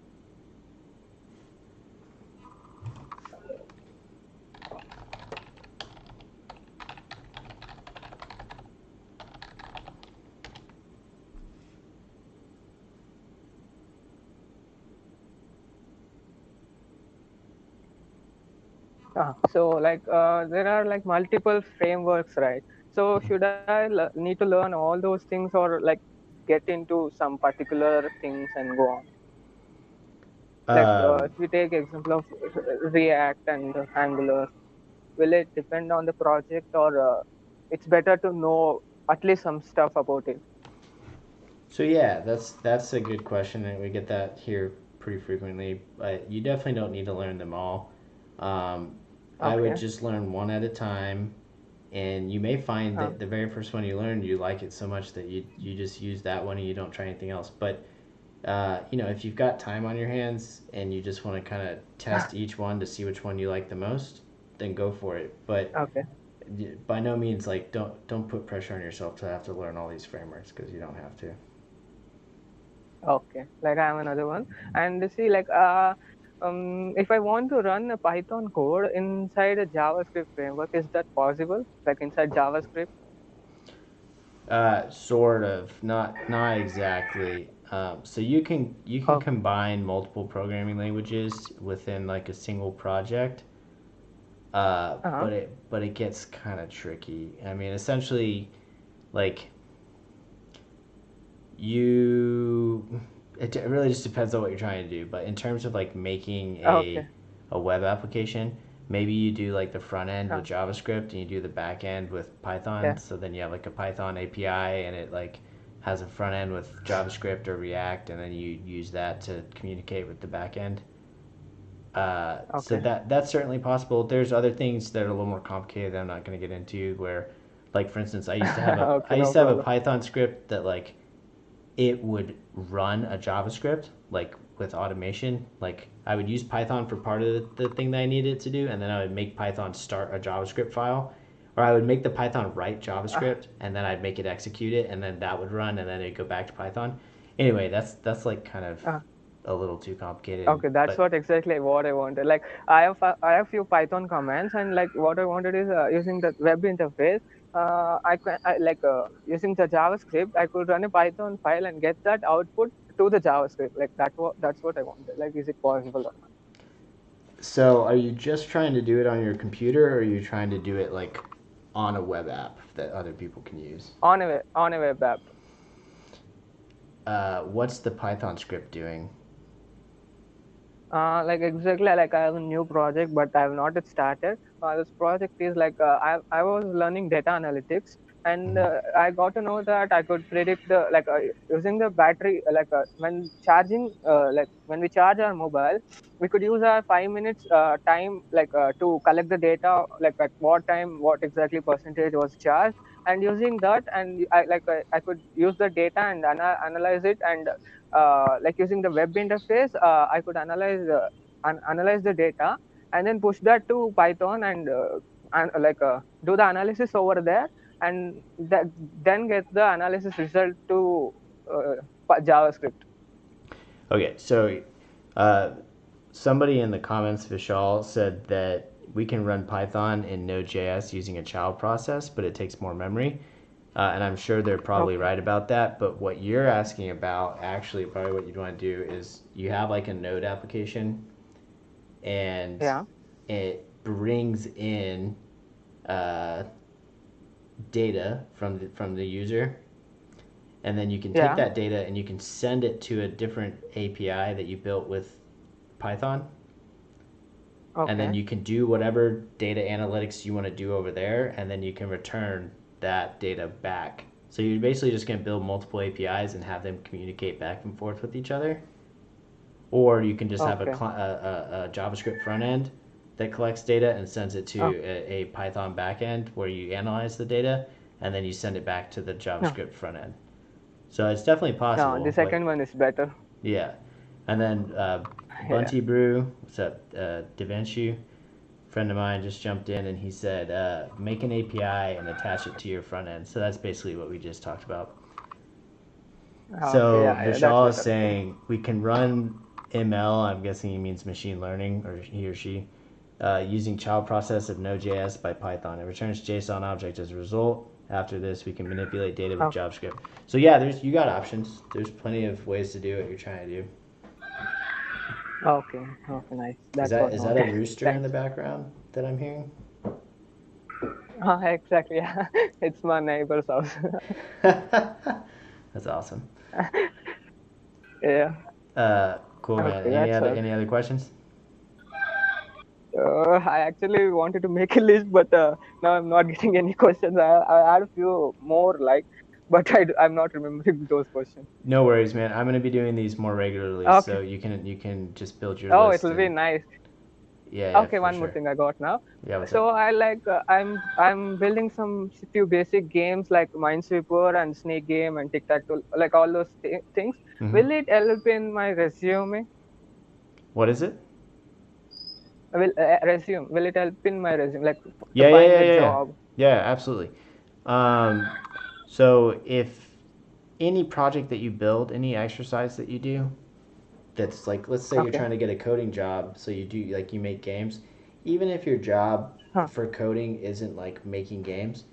so there are like multiple frameworks, right? So should I need to learn all those things, or like get into some particular things and go on? Like Um, if we take example of React and Angular, will it depend on the project, or it's better to know at least some stuff about it? so yeah, that's a good question, and we get that here pretty frequently. But you definitely don't need to learn them all. Um, I would Okay. just learn one at a time, and you may find uh, that the very first one you learn, you like it so much that you just use that one and you don't try anything else. But if you've got time on your hands and you just want to kind of test each one to see which one you like the most, then go for it. But okay. by no means like don't put pressure on yourself to have to learn all these frameworks because you don't have to. Okay, like I have another one, and see, if I want to run a Python code inside a JavaScript framework, is that possible? Like inside JavaScript? Sort of, not exactly. So you can Okay. combine multiple programming languages within like a single project. Uh-huh. But it gets kind of tricky. I mean, essentially, like it really just depends on what you're trying to do. But in terms of like making Okay. a web application, maybe you do like the front end Uh, with JavaScript and you do the back end with Python. yeah. So then you have like a Python API and it like has a front end with JavaScript or React, and then you use that to communicate with the back end. So Okay. that's certainly possible. There's other things that are a little more complicated that I'm not going to get into. Where, like for instance, I Okay. used No to have a problem. Python script that like it would run a JavaScript like with automation. Like I would use Python for part of the thing that I needed to do, and then I would make Python start a JavaScript file, or I would make the Python write JavaScript, and then I'd make it execute it, and then that would run, and then it'd go back to Python. Anyway, that's like kind of a little too complicated. Okay, that's what exactly what I wanted. Like I have few Python commands, and like what I wanted is using the web interface. Using the JavaScript, I could run a Python file and get that output to the JavaScript. Like that's what I wanted. Like, is it possible or not? So are you just trying to do it on your computer, or are you trying to do it like on a web app that other people can use? On a web app. What's the Python script doing? Like exactly, like I have a new project, but I have not yet started. This project is like I was learning data analytics, and I got to know that I could predict the using the battery, when charging, like when we charge our mobile, we could use our 5 minutes time to collect the data, like at what time, what exactly percentage was charged, and using that, and I could use the data and analyze it, and like using the web interface, I could analyze the data and then push that to Python and do the analysis over there, and then get the analysis result to JavaScript. Okay, so somebody in the comments, Vishal, said that we can run Python in Node.js using a child process, but it takes more memory. And I'm sure they're probably right about that. But what you're asking about, actually, probably what you'd want to do is you have like a Node application, and it brings in data from the user, and then you can take that data and you can send it to a different API that you built with Python. Okay. And then you can do whatever data analytics you want to do over there, and then you can return that data back. So you're basically just going to build multiple APIs and have them communicate back and forth with each other. Or you can just have a JavaScript front end that collects data and sends it to a Python backend where you analyze the data, and then you send it back to the JavaScript front end. So it's definitely possible. No, the second one is better. Yeah. And then Bunty Brew, what's up, Devanshu, friend of mine, just jumped in and he said, make an API and attach it to your front end. So that's basically what we just talked about. So Vishal is saying we can run ML, I'm guessing he means machine learning, or he or she, using child process of Node.js by Python. It returns JSON object as a result. After this, we can manipulate data with JavaScript. So yeah, you got options. There's plenty of ways to do what you're trying to do. Okay, nice. Is that a rooster in the background that I'm hearing? Exactly, yeah. It's my neighbor's house. That's awesome. Yeah. Cool, man. Any other questions? I actually wanted to make a list, but now I'm not getting any questions. I had a few more, but I'm not remembering those questions. No worries, man. I'm gonna be doing these more regularly, so you can just build your list. Oh, it'll be nice. Yeah. Okay, one more thing I got now. Yeah. So I'm building some few basic games like Minesweeper and Snake Game and Tic Tac Toe, like all those things. Mm-hmm. Will it help in my resume? What is it? Will it help in my resume? Like job? Yeah, absolutely. So if any project that you build, any exercise that you do, that's like, let's say you're trying to get a coding job, so you do you make games, even if your job for coding isn't like making games,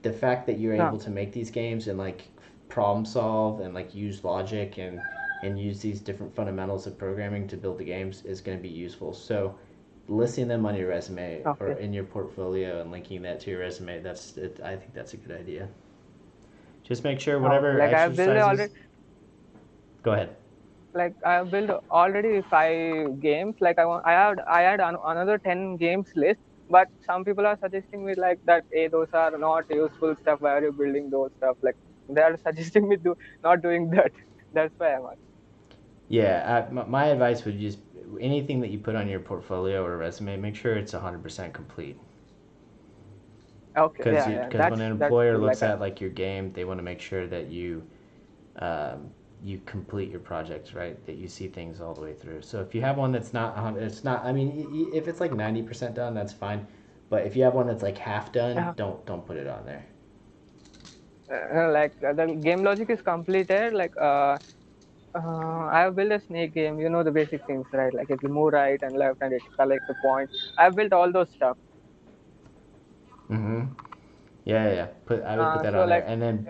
the fact that you're able to make these games and like problem solve and like use logic and use these different fundamentals of programming to build the games is going to be useful. So listing them on your resume or in your portfolio and linking that to your resume, I think that's a good idea. Just make sure whatever exercises... Go ahead. Like I've built already 5 games. Like I had another 10 games list, but some people are suggesting me like that, hey, those are not useful stuff. Why are you building those stuff? Like they are suggesting me not doing that. That's why I'm asking. Yeah, my advice would just anything that you put on your portfolio or resume, make sure it's 100% complete. Okay. Because when an employer looks at like your game, they want to make sure that you you complete your projects, right? That you see things all the way through. So if you have one that's not 100, it's not. I mean, if it's like 90% done, that's fine. But if you have one that's like half done, don't put it on there. The game logic is completed. I have built a snake game. You know the basic things, right? Like it will move right and left, and it collects the points. I've built all those stuff. Mm-hmm. Yeah. I would put that So on there. like And then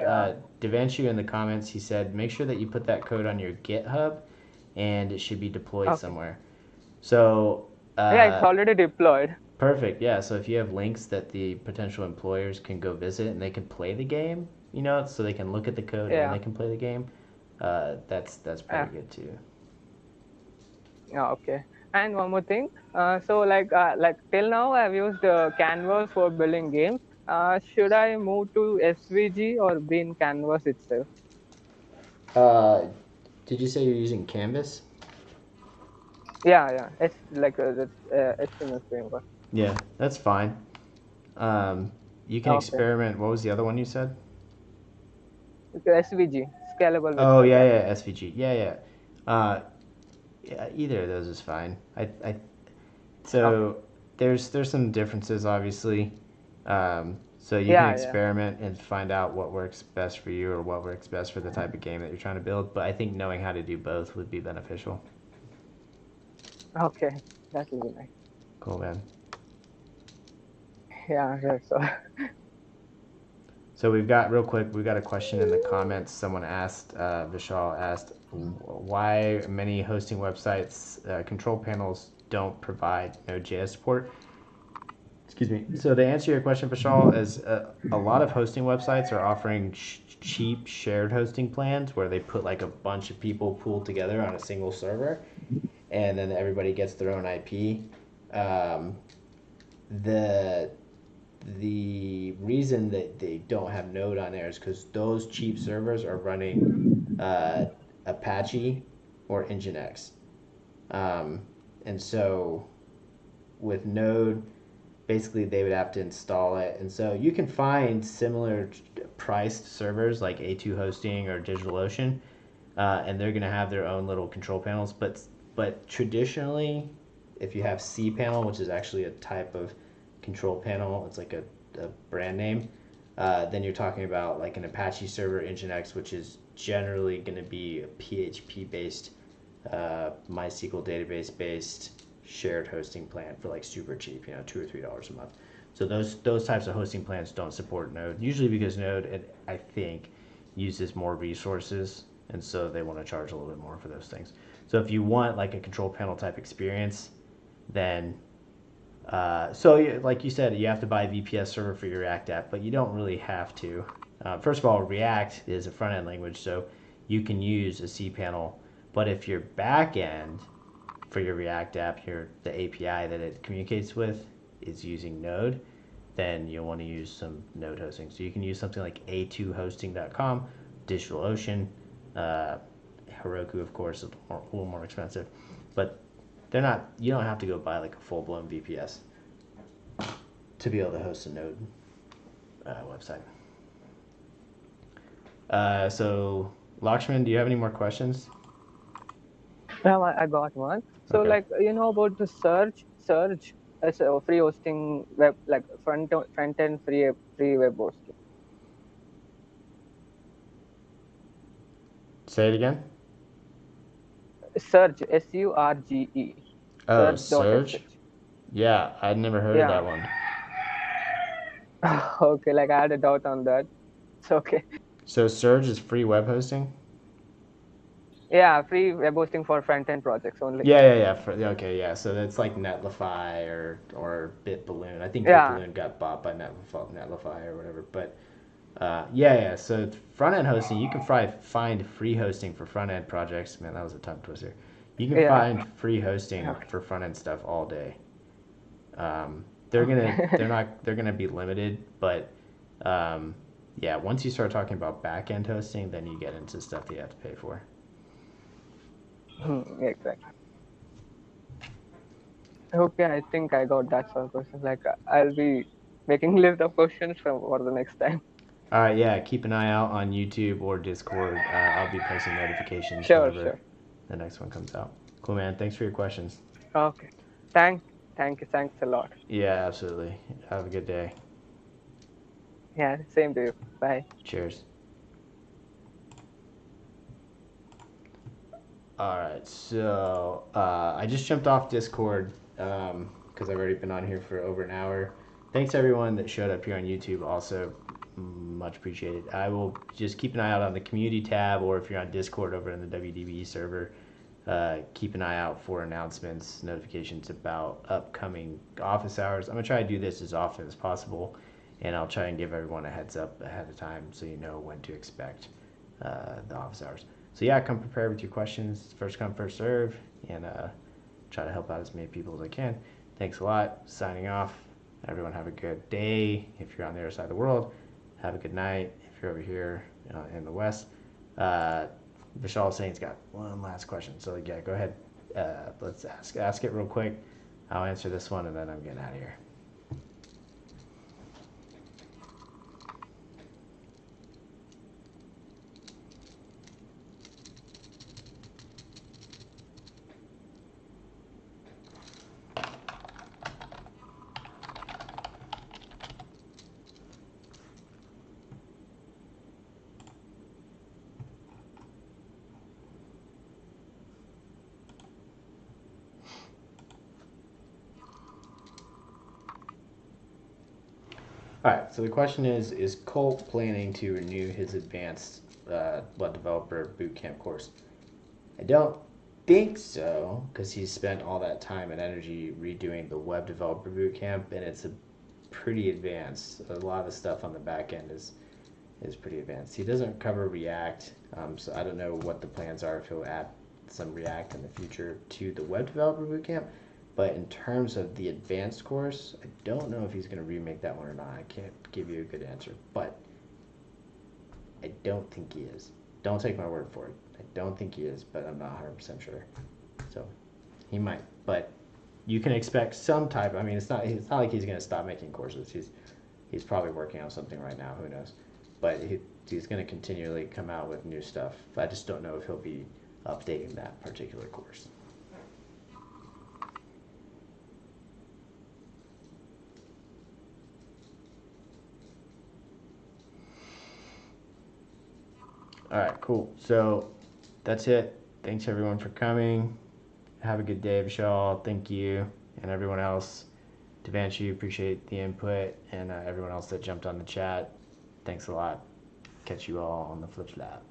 Devanshu in the comments, he said, make sure that you put that code on your GitHub, and it should be deployed somewhere. So it's already deployed. perfect. Yeah. So if you have links that the potential employers can go visit and they can play the game, so they can look at the code and they can play the game, that's pretty good too. Yeah, okay. And one more thing. So like till now I've used Canvas for building games. Should I move to SVG or be in Canvas itself? Did you say you're using Canvas? Yeah. It's like the HTML framework. Yeah, that's fine. You can experiment. What was the other one you said? SVG, scalable. Oh yeah, SVG. Yeah. Yeah, either of those is fine. So there's some differences obviously. So you can experiment and find out what works best for you or what works best for the type of game that you're trying to build. But I think knowing how to do both would be beneficial. Okay, that will be nice. Cool, man. Yeah. So we've got a question in the comments. Someone asked, Vishal asked, why many hosting websites control panels don't provide Node.js support. Excuse me. So to answer your question, Vishal, is a lot of hosting websites are offering cheap shared hosting plans where they put like a bunch of people pooled together on a single server, and then everybody gets their own IP. The reason that they don't have Node on there is because those cheap servers are running Apache or Nginx. And so with Node, basically they would have to install it. And so you can find similar priced servers like A2 Hosting or DigitalOcean, and they're going to have their own little control panels. But traditionally, if you have cPanel, which is actually a type of control panel, it's like a brand name, then you're talking about like an Apache server, Nginx, which is generally going to be a PHP based, MySQL database based shared hosting plan for like super cheap, $2 or $3 a month. So those types of hosting plans don't support Node, usually because Node, I think, uses more resources, and so they want to charge a little bit more for those things. So if you want like a control panel type experience, then so like you said, you have to buy a VPS server for your React app, but you don't really have to. First of all, React is a front-end language, so you can use a cPanel, but if your back-end for your React app, the API that it communicates with is using Node, then you'll want to use some Node hosting. So you can use something like a2hosting.com, DigitalOcean, Heroku, of course, is a little more expensive, but you don't have to go buy like a full-blown VPS to be able to host a Node website. So Lakshman, do you have any more questions? Yeah, I got one. So Okay. about the Surge as a free hosting web, like front end free web hosting. Say it again. Surge, SURGE. Oh, Surge? Yeah, I'd never heard of that one. Okay, like I had a doubt on that. It's okay. So Surge is free web hosting? Yeah, free web hosting for front-end projects only. Yeah. Okay, yeah. So that's like Netlify or BitBalloon. I think BitBalloon got bought by Netlify or whatever. But yeah. So front-end hosting, you can find free hosting for front-end projects. Man, that was a tongue twister. You can find free hosting for front-end stuff all day. They're gonna be limited, but yeah. Once you start talking about back-end hosting, then you get into stuff that you have to pay for. Exactly. Okay, I think I got that sort of question. Like I'll be making list of questions for the next time. All right, yeah, keep an eye out on YouTube or Discord. I'll be posting notifications Sure, whenever sure. the next one comes out. Cool, man. Thanks for your questions. Okay. Thanks a lot. Yeah, absolutely. Have a good day. Yeah, same to you. Bye. Cheers. All right, so I just jumped off Discord because I've already been on here for over an hour. Thanks everyone that showed up here on YouTube. Also, much appreciated. I will just keep an eye out on the community tab, or if you're on Discord over in the WDB server, keep an eye out for announcements, notifications about upcoming office hours. I'm gonna try to do this as often as possible, and I'll try and give everyone a heads up ahead of time so you know when to expect the office hours. So yeah, come prepared with your questions. First come, first serve, and try to help out as many people as I can. Thanks a lot. Signing off. Everyone have a good day. If you're on the other side of the world, have a good night. If you're over here in the West, Vishal saying he's got one last question. So yeah, go ahead. Let's ask it real quick. I'll answer this one, and then I'm getting out of here. All right, so the question is Colt planning to renew his advanced web developer bootcamp course? I don't think so, because he's spent all that time and energy redoing the web developer bootcamp, and it's a pretty advanced. A lot of the stuff on the back end is pretty advanced. He doesn't cover React, so I don't know what the plans are, if he'll add some React in the future to the web developer bootcamp. But in terms of the advanced course, I don't know if he's going to remake that one or not. I can't give you a good answer, but I don't think he is. Don't take my word for it. I don't think he is, but I'm not 100% sure. So he might, but you can expect some type. I mean, it's not like he's going to stop making courses. He's probably working on something right now. Who knows? But he's going to continually come out with new stuff. I just don't know if he'll be updating that particular course. All right, cool. So that's it. Thanks everyone for coming. Have a good day, Vishal. Thank you. And everyone else. Devanshu, appreciate the input. And everyone else that jumped on the chat. Thanks a lot. Catch you all on the flip lab.